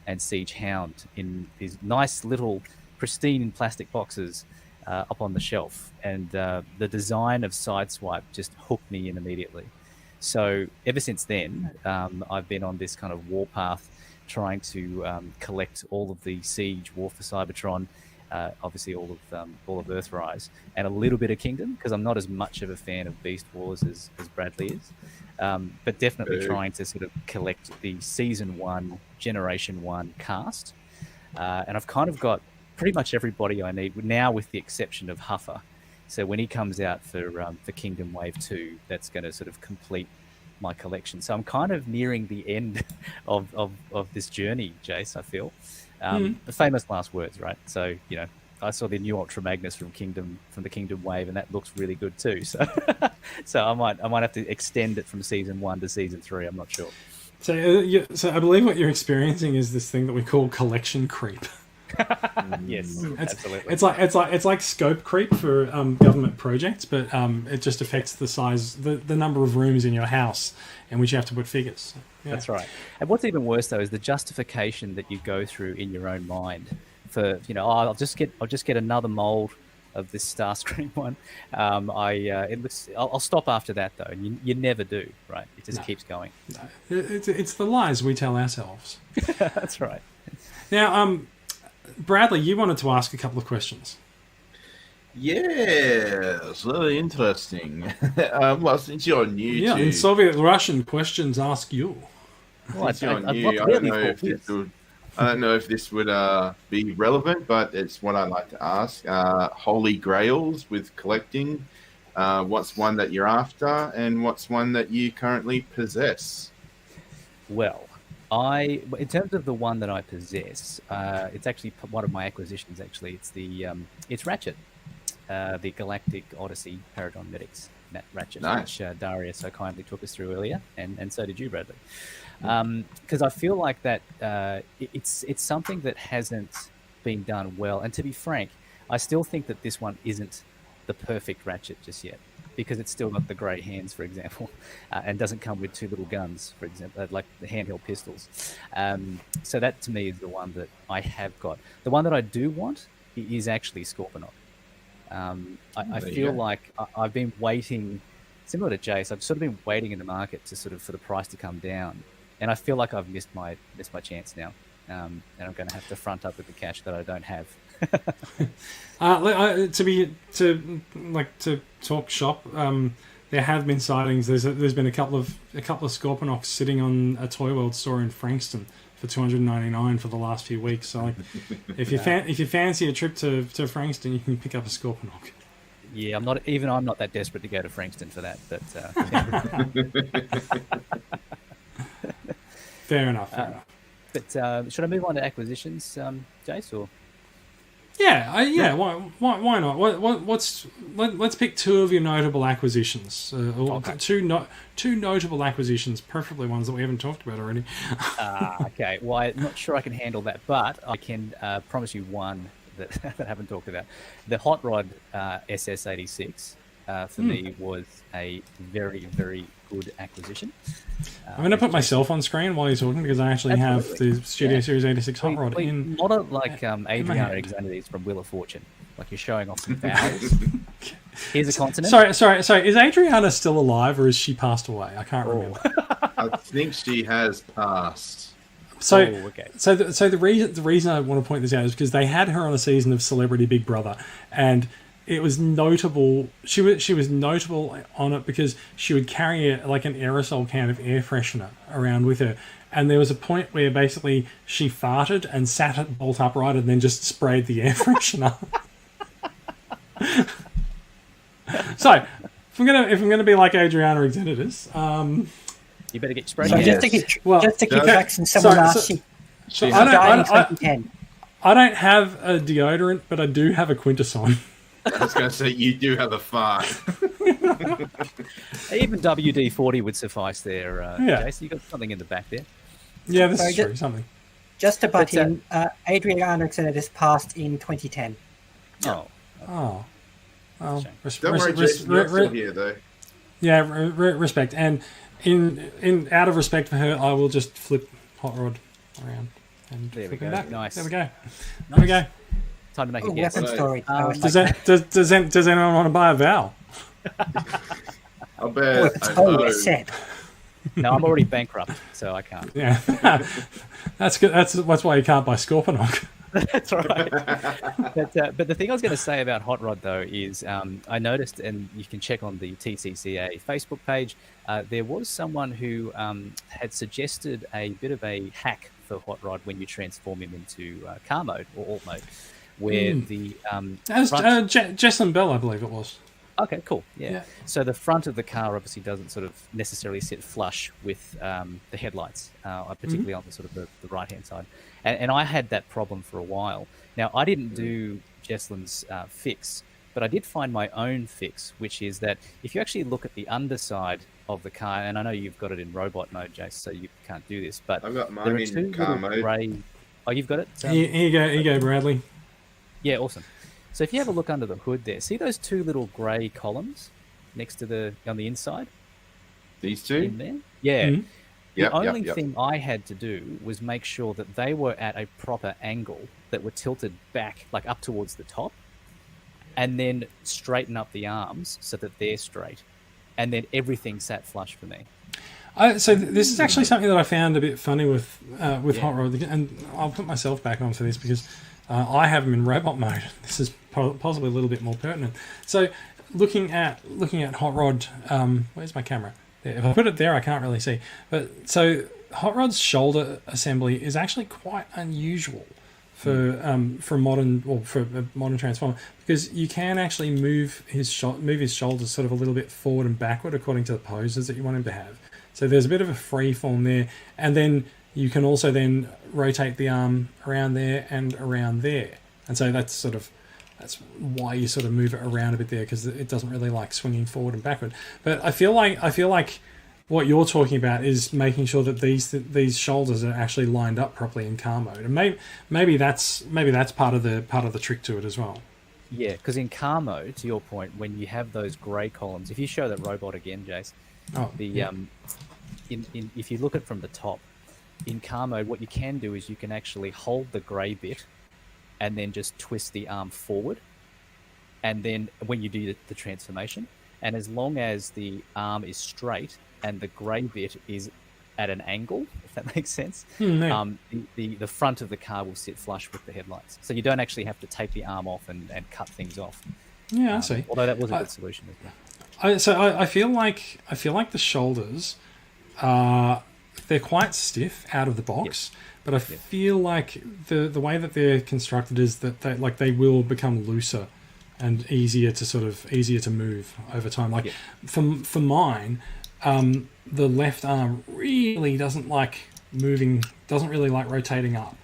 and Siege Hound in these nice little pristine plastic boxes up on the shelf. And the design of Sideswipe just hooked me in immediately. So ever since then, I've been on this kind of warpath, trying to collect all of the Siege, War for Cybertron, obviously all of Earthrise, and a little bit of Kingdom, because I'm not as much of a fan of Beast Wars as Bradley is, but definitely trying to sort of collect the Season 1, Generation 1 cast. And I've kind of got pretty much everybody I need now, with the exception of Huffer. So when he comes out for Kingdom Wave 2, that's going to sort of complete my collection. So I'm kind of nearing the end of this journey, Jace, I feel. The famous last words, right? So, you know, I saw the new Ultra Magnus from the Kingdom Wave, and that looks really good too. So so I might have to extend it from Season 1 to Season 3. I'm not sure. So, so I believe what you're experiencing is this thing that we call collection creep. Yes, absolutely. It's like scope creep for government projects, but it just affects the size, the number of rooms in your house in which you have to put figures. Yeah. That's right. And what's even worse though is the justification that you go through in your own mind for, you know, I'll just get another mold of this Starscream one. I'll stop after that though, and you never do, right? It just keeps going. No. It's the lies we tell ourselves. That's right. Now, Bradley, you wanted to ask a couple of questions. Yes, very interesting. Well, since you're new to... in Soviet Russian, questions ask you. Well, I don't know if this would be relevant, but it's what I like to ask. Holy Grails with collecting. What's one that you're after, and what's one that you currently possess? Well, in terms of the one that I possess, it's actually one of my acquisitions. Actually, it's Ratchet, the Galactic Odyssey Paragon Medics Ratchet, nice. Which Daria so kindly took us through earlier, and so did you, Bradley. Because I feel like that it's something that hasn't been done well. And to be frank, I still think that this one isn't the perfect Ratchet just yet, because it's still got the grey hands, for example, and doesn't come with two little guns, for example, like the handheld pistols. So that, to me, is the one that I have got. The one that I do want is actually Scorponok. I feel like I've been waiting, similar to Jace, I've sort of been waiting in the market for the price to come down, and I feel like I've missed my chance now, and I'm going to have to front up with the cash that I don't have. To talk shop, there have been sightings. There's been a couple of Scorponoks sitting on a Toy World store in Frankston for $299 for the last few weeks. So, like, if you fancy a trip to Frankston, you can pick up a Scorponok. Yeah, I'm not that desperate to go to Frankston for that, but Fair enough. But should I move on to acquisitions, Jace, or? Yeah. Why not? Let's pick two of your notable acquisitions. Okay. Two notable acquisitions, preferably ones that we haven't talked about already. Okay. Well, I'm not sure I can handle that, but I can promise you one that, that I haven't talked about. The Hot Rod SS86 for me was a very, very good acquisition. I'm going to put myself on screen while you're talking because I actually Absolutely. have the Studio Series 86 Hot Rod in. Not like my Adriana head. Exanides from Wheel of Fortune. Like you're showing off some vowels. Here's a consonant. Sorry. Is Adriana still alive or is she passed away? I can't remember. I think she has passed. So, okay. so the reason I want to point this out is because they had her on a season of Celebrity Big Brother, and it was notable. She was notable on it because she would carry like an aerosol can of air freshener around with her, and there was a point where basically she farted and sat it bolt upright and then just sprayed the air freshener. So, if I'm gonna be like Adriana Exenitis, You better get sprayed. So Yes. just to keep tracks, someone asked you. She I Died in don't- 2010. I don't have a deodorant, but I do have a quintesson. I was going to say, you do have a fart. Even WD-40 would suffice there, Yeah. Jason. You got something in the back there. Yeah, this Sorry, is true. Something. Just to butt But, in, Adriana Exenitis passed in 2010. Oh, Oh, well, Shame. Don't worry, Jason, you're still here, though. yeah, respect. And in out of respect for her, I will just flip Hot Rod around and There we flip him go. back. Nice. There we go. There we go. time to make Oh, a guess. weapon Right. storage. I was Does like, that does anyone want to buy a vowel? I oh, bet. it's I totally know. set. No, I'm already bankrupt, so I can't. Yeah, that's good. That's why you can't buy Scorponok. That's right. But the thing I was going to say about Hot Rod, though, is I noticed, and you can check on the TCCA Facebook page, there was someone who had suggested a bit of a hack for Hot Rod when you transform him into car mode or alt mode, where the As front- Jesslyn Bell, I believe it was. Okay, cool. Yeah. Yeah. So the front of the car obviously doesn't sort of necessarily sit flush with the headlights, particularly on the sort of the right-hand side. And I had that problem for a while. Now, I didn't do Jesslyn's fix, but I did find my own fix, which is that if you actually look at the underside of the car, and I know you've got it in robot mode, Jace, so you can't do this, but I've got there mine are in two car little mode. grey... Oh, you've got it? Here you go, Bradley. Yeah, awesome. So if you have a look under the hood there, see those two little grey columns next to on the inside These in two? there? Yeah. Mhm. The only thing I had to do was make sure that they were at a proper angle, that were tilted back, like up towards the top, and then straighten up the arms so that they're straight. And then everything sat flush for me. This is actually something that I found a bit funny with Hot Rod, and I'll put myself back on for this because I have them in robot mode. This is possibly a little bit more pertinent. So, looking at Hot Rod, where's my camera? There. If I put it there, I can't really see. But so Hot Rod's shoulder assembly is actually quite unusual for a modern transformer, because you can actually move his shoulders sort of a little bit forward and backward according to the poses that you want him to have. So there's a bit of a free form there, and then you can also then rotate the arm around there and around there, and so that's why you sort of move it around a bit there, because it doesn't really like swinging forward and backward. But I feel like what you're talking about is making sure that these shoulders are actually lined up properly in car mode, and maybe that's part of the trick to it as well. Yeah, because in car mode, to your point, when you have those grey columns, if you show that robot again, Jace, if you look at it from the top, in car mode, what you can do is you can actually hold the grey bit and then just twist the arm forward, and then when you do the transformation, and as long as the arm is straight and the grey bit is at an angle, if that makes sense, the front of the car will sit flush with the headlights. So you don't actually have to take the arm off and cut things off. Yeah, I see. Although that was a good solution as well. I feel like the shoulders they're quite stiff out of the box, but I feel like the way that they're constructed is that they will become looser and easier to move over time. Like for mine, the left arm really doesn't like moving, doesn't really like rotating up,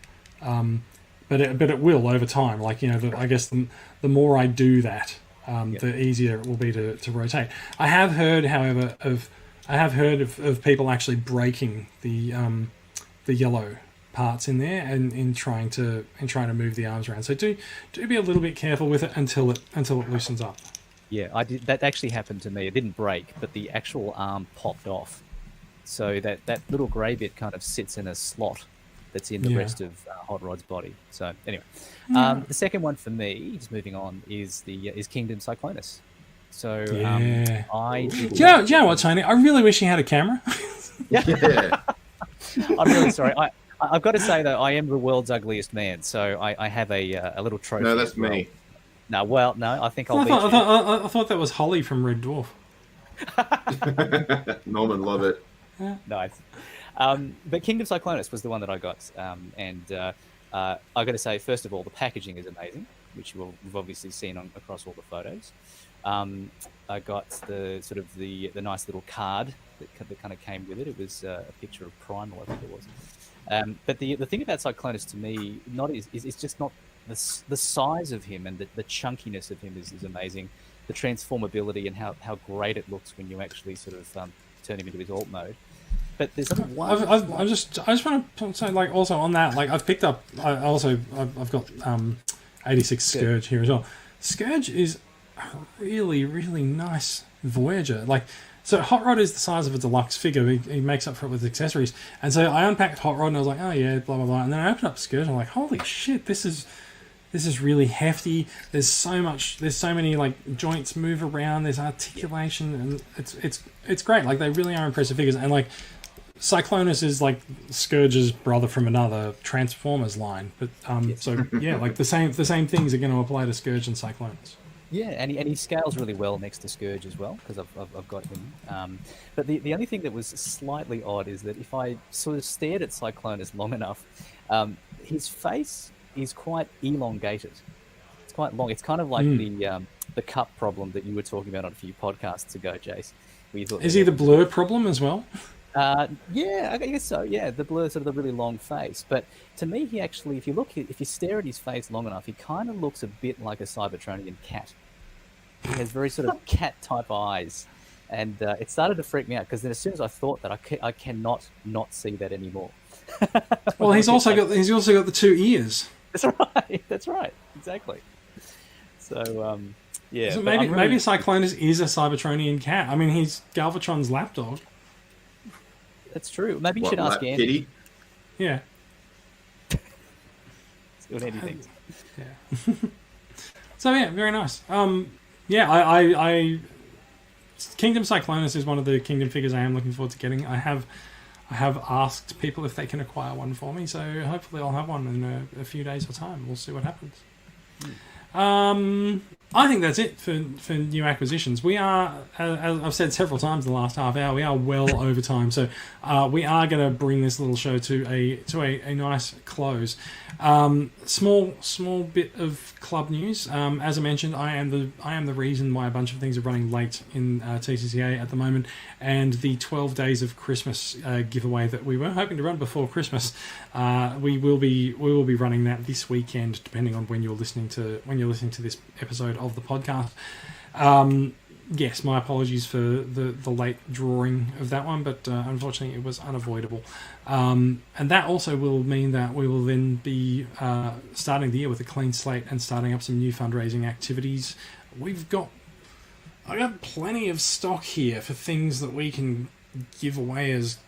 but it will over time. Like, you know, I guess the more I do that, the easier it will be to rotate. I have heard, however, of people actually breaking the yellow parts in there and in trying to move the arms around. So do be a little bit careful with it until it loosens up. Yeah, I did. That actually happened to me. It didn't break, but the actual arm popped off. So that little grey bit kind of sits in a slot that's in the rest of Hot Rod's body. So anyway, the second one for me, just moving on, is Kingdom Cyclonus. So I did. Do you know what, Tony? I really wish he had a camera. Yeah. I'm really sorry. I've got to say though, I am the world's ugliest man. So I have a little trophy. No, that's me. No, well, no, I think I'll beat I thought that was Holly from Red Dwarf. Norman, love it. you. Nice. But Kingdom Cyclonus was the one that I got, and I got to say, first of all, the packaging is amazing, which we've obviously seen across all the photos. I got the nice little card that kind of came with it. It was a picture of Primal, I think it was. But the thing about Cyclonus to me, is just not the size of him, and the chunkiness of him is amazing. The transformability and how great it looks when you actually sort of turn him into his alt mode. But there's one. I just want to say, like, also on that, like, I've picked up. I've got 86 Scourge here as well. Scourge is a really, really nice Voyager. Like, so Hot Rod is the size of a deluxe figure. He makes up for it with accessories. And so I unpacked Hot Rod and I was like, oh yeah, blah blah blah. And then I opened up Scourge and I'm like, holy shit, this is really hefty. There's so many like joints move around. There's articulation, and it's great. Like, they really are impressive figures. And like, Cyclonus is like Scourge's brother from another Transformers line. But so yeah, like the same things are going to apply to Scourge and Cyclonus. Yeah, and he scales really well next to Scourge as well, because I've got him. But the only thing that was slightly odd is that if I sort of stared at Cyclonus long enough, his face is quite elongated. It's quite long. It's kind of like the cup problem that you were talking about on a few podcasts ago, Jace. Where you thought, is he the blur problem as well? Yeah, I guess so. Yeah, the blur, sort of the really long face. But to me, he actually, if you stare at his face long enough, he kind of looks a bit like a Cybertronian cat. He has very sort of cat-type eyes, and it started to freak me out, because then as soon as I thought that, I cannot not see that anymore. Well, he's also got the two ears. That's right. Exactly. So yeah. So maybe Cyclonus is a Cybertronian cat. I mean, he's Galvatron's lapdog. That's true. Maybe you should ask Andy. Kitty? Yeah. Doing anything. Yeah. So yeah, very nice. Yeah, I Kingdom Cyclonus is one of the Kingdom figures I am looking forward to getting. I have asked people if they can acquire one for me, so hopefully I'll have one in a few days or time. We'll see what happens. I think that's it for new acquisitions. We are, as I've said several times in the last half hour, we are well over time, so we are going to bring this little show to a nice close. Small bit of club news. As I mentioned, I am the reason why a bunch of things are running late in TCCA at the moment, and the 12 Days of Christmas giveaway that we were hoping to run before Christmas, we will be running that this weekend, depending on when you're listening to this episode of the podcast. Yes, my apologies for the late drawing of that one, but unfortunately it was unavoidable. And that also will mean that we will then be starting the year with a clean slate and starting up some new fundraising activities. I got plenty of stock here for things that we can give away as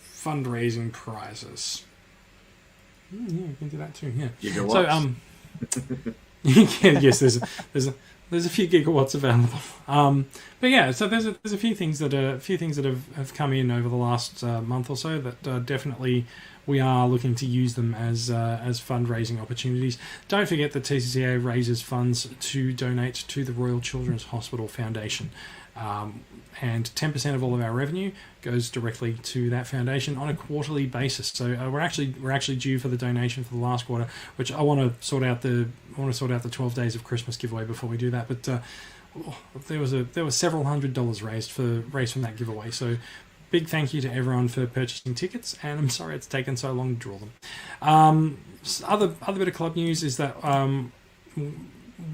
fundraising prizes. Yeah, you can do that too. Yeah. Gigawatts. So yes, there's a few gigawatts available. But yeah, so there's a few things that have come in over the last month or so that definitely we are looking to use them as fundraising opportunities. Don't forget that TCCA raises funds to donate to the Royal Children's Hospital Foundation. And 10% of all of our revenue goes directly to that foundation on a quarterly basis. So we're actually due for the donation for the last quarter, which I want to sort out the 12 Days of Christmas giveaway before we do that. But there was several $100s raised from that giveaway. So big thank you to everyone for purchasing tickets, and I'm sorry it's taken so long to draw them. Other bit of club news is that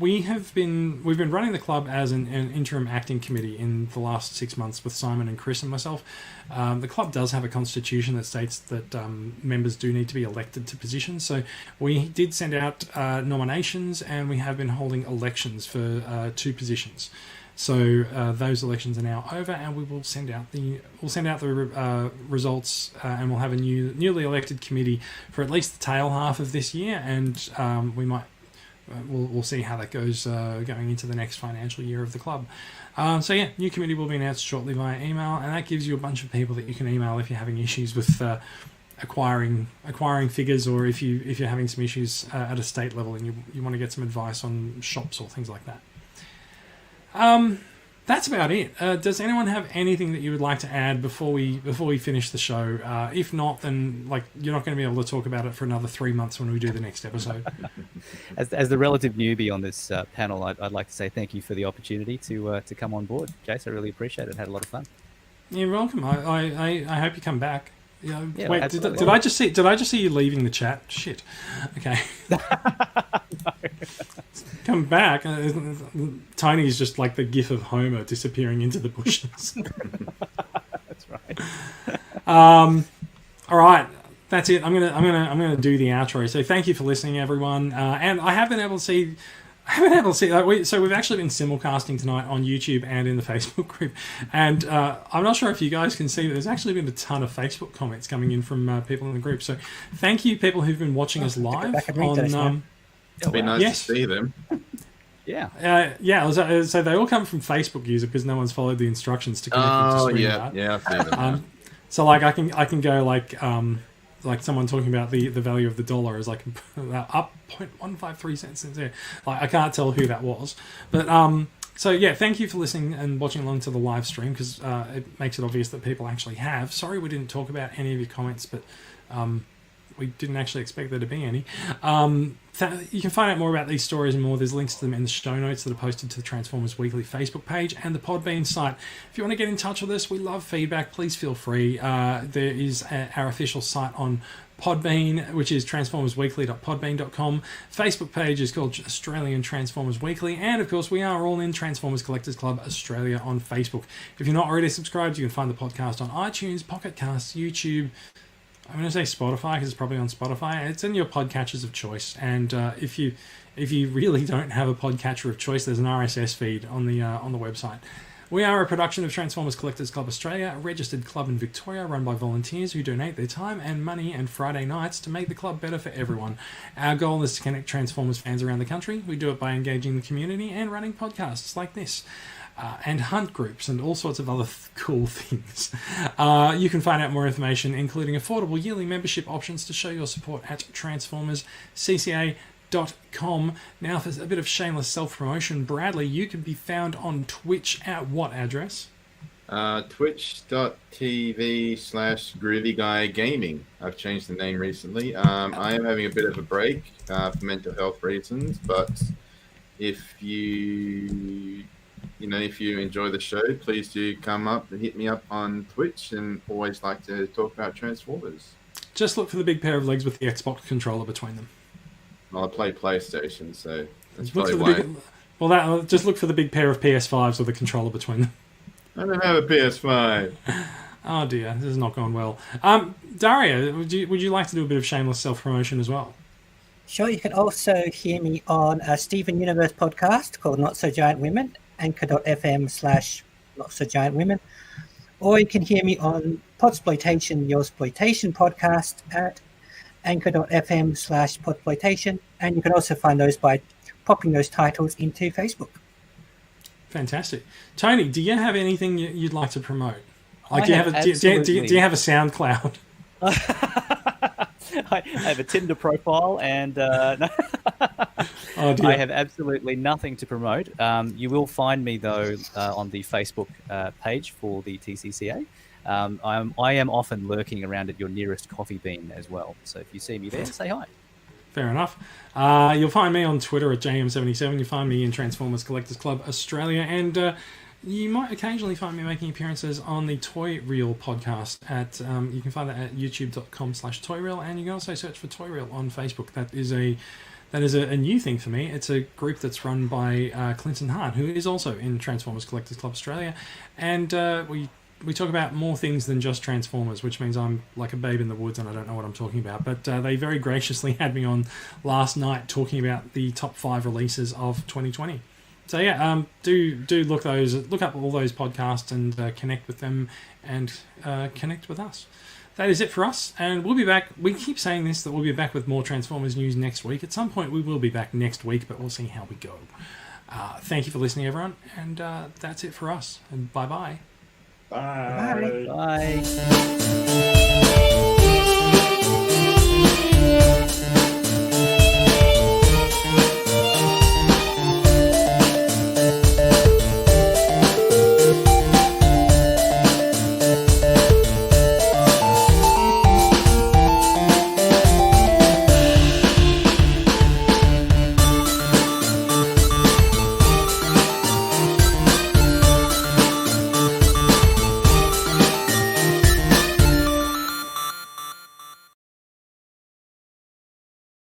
we've been running the club as an interim acting committee in the last 6 months with Simon and Chris and myself. The club does have a constitution that states that members do need to be elected to positions. So we did send out nominations, and we have been holding elections for 2 positions. So those elections are now over, and we will send out the results, and we'll have a newly elected committee for at least the tail half of this year, and we might. We'll see how that goes going into the next financial year of the club. So yeah, new committee will be announced shortly via email, and that gives you a bunch of people that you can email if you're having issues with acquiring figures, or if you're having some issues at a state level and you want to get some advice on shops or things like that. That's about it. Does anyone have anything that you would like to add before we finish the show? If not, then you're not going to be able to talk about it for another 3 months when we do the next episode. As the relative newbie on this panel, I'd like to say thank you for the opportunity to come on board, Jace. I really appreciate it. Had a lot of fun. You're welcome. I hope you come back. Yeah, wait, absolutely. did I just see you leaving the chat? Shit. Okay. Come back. Tiny's just like the gif of Homer disappearing into the bushes. That's right. All right. That's it. I'm gonna do the outro. So thank you for listening, everyone. And I have been able to see. So we've actually been simulcasting tonight on YouTube and in the Facebook group, and I'm not sure if you guys can see, but there's actually been a ton of Facebook comments coming in from people in the group. So thank you, people who've been watching us live on. It'd be nice to see them. Yeah. So they all come from Facebook user because no one's followed the instructions to connect to StreamYard. Yeah, I see them. So I can go like someone talking about the value of the dollar is up 0.153 cents there. I can't tell who that was, but so yeah, thank you for listening and watching along to the live stream, because it makes it obvious that people actually have. Sorry we didn't talk about any of your comments, but we didn't actually expect there to be any. You can find out more about these stories and more. There's links to them in the show notes that are posted to the Transformers Weekly Facebook page and the Podbean site. If you want to get in touch with us, we love feedback. Please feel free. There is our official site on Podbean, which is transformersweekly.podbean.com. Facebook page is called Australian Transformers Weekly, and of course we are all in Transformers Collectors Club Australia on Facebook. If you're not already subscribed, you can find the podcast on iTunes, Pocket Casts, YouTube. I'm going to say Spotify because it's probably on Spotify. It's in your podcatchers of choice, and if you really don't have a podcatcher of choice, there's an RSS feed on the website. We are a production of Transformers Collectors Club Australia, a registered club in Victoria run by volunteers who donate their time and money and Friday nights to make the club better for everyone. Our goal is to connect Transformers fans around the country. We do it by engaging the community and running podcasts like this. And hunt groups and all sorts of other cool things. You can find out more information, including affordable yearly membership options, to show your support at transformerscca.com. Now, for a bit of shameless self-promotion, Bradley, you can be found on Twitch at what address? Twitch.tv/GroovyGuyGaming. I've changed the name recently. I am having a bit of a break for mental health reasons, but if you enjoy the show, please do come up and hit me up on Twitch, and always like to talk about Transformers. Just look for the big pair of legs with the Xbox controller between them. Well, I play PlayStation, so that's probably why. Just look for the big pair of PS5s with a controller between them. I don't have a PS5. Oh dear, this has not gone well. Daria, would you like to do a bit of shameless self-promotion as well? Sure, you can also hear me on a Steven Universe podcast called Not So Giant Women, anchor.fm/Not So Giant Women, or you can hear me on Podsploitation, Your Exploitation podcast at anchor.fm/Podsploitation, and you can also find those by popping those titles into Facebook. Fantastic. Tony, do you have anything you'd like to promote? Do you have a SoundCloud? I have a Tinder profile, and no. Oh, dear. I have absolutely nothing to promote. You will find me, though, on the Facebook page for the TCCA. I am often lurking around at your nearest coffee bean as well. So if you see me there, say hi. Fair enough. You'll find me on Twitter at JM77. You'll find me in Transformers Collectors Club Australia, and you might occasionally find me making appearances on the Toy Reel podcast. You can find that at youtube.com/toyreel, and you can also search for Toy Reel on Facebook. that is a new thing for me. It's a group that's run by Clinton Hart, who is also in Transformers Collectors Club Australia, and we talk about more things than just Transformers, which means I'm like a babe in the woods and I don't know what I'm talking about. But they very graciously had me on last night talking about the top 5 releases of 2020. So yeah, do look up all those podcasts and connect with them and connect with us. That is it for us, and we'll be back. We keep saying this, that we'll be back with more Transformers news next week. At some point we will be back next week, but we'll see how we go. Thank you for listening, everyone, and that's it for us. And bye-bye. Bye. Bye.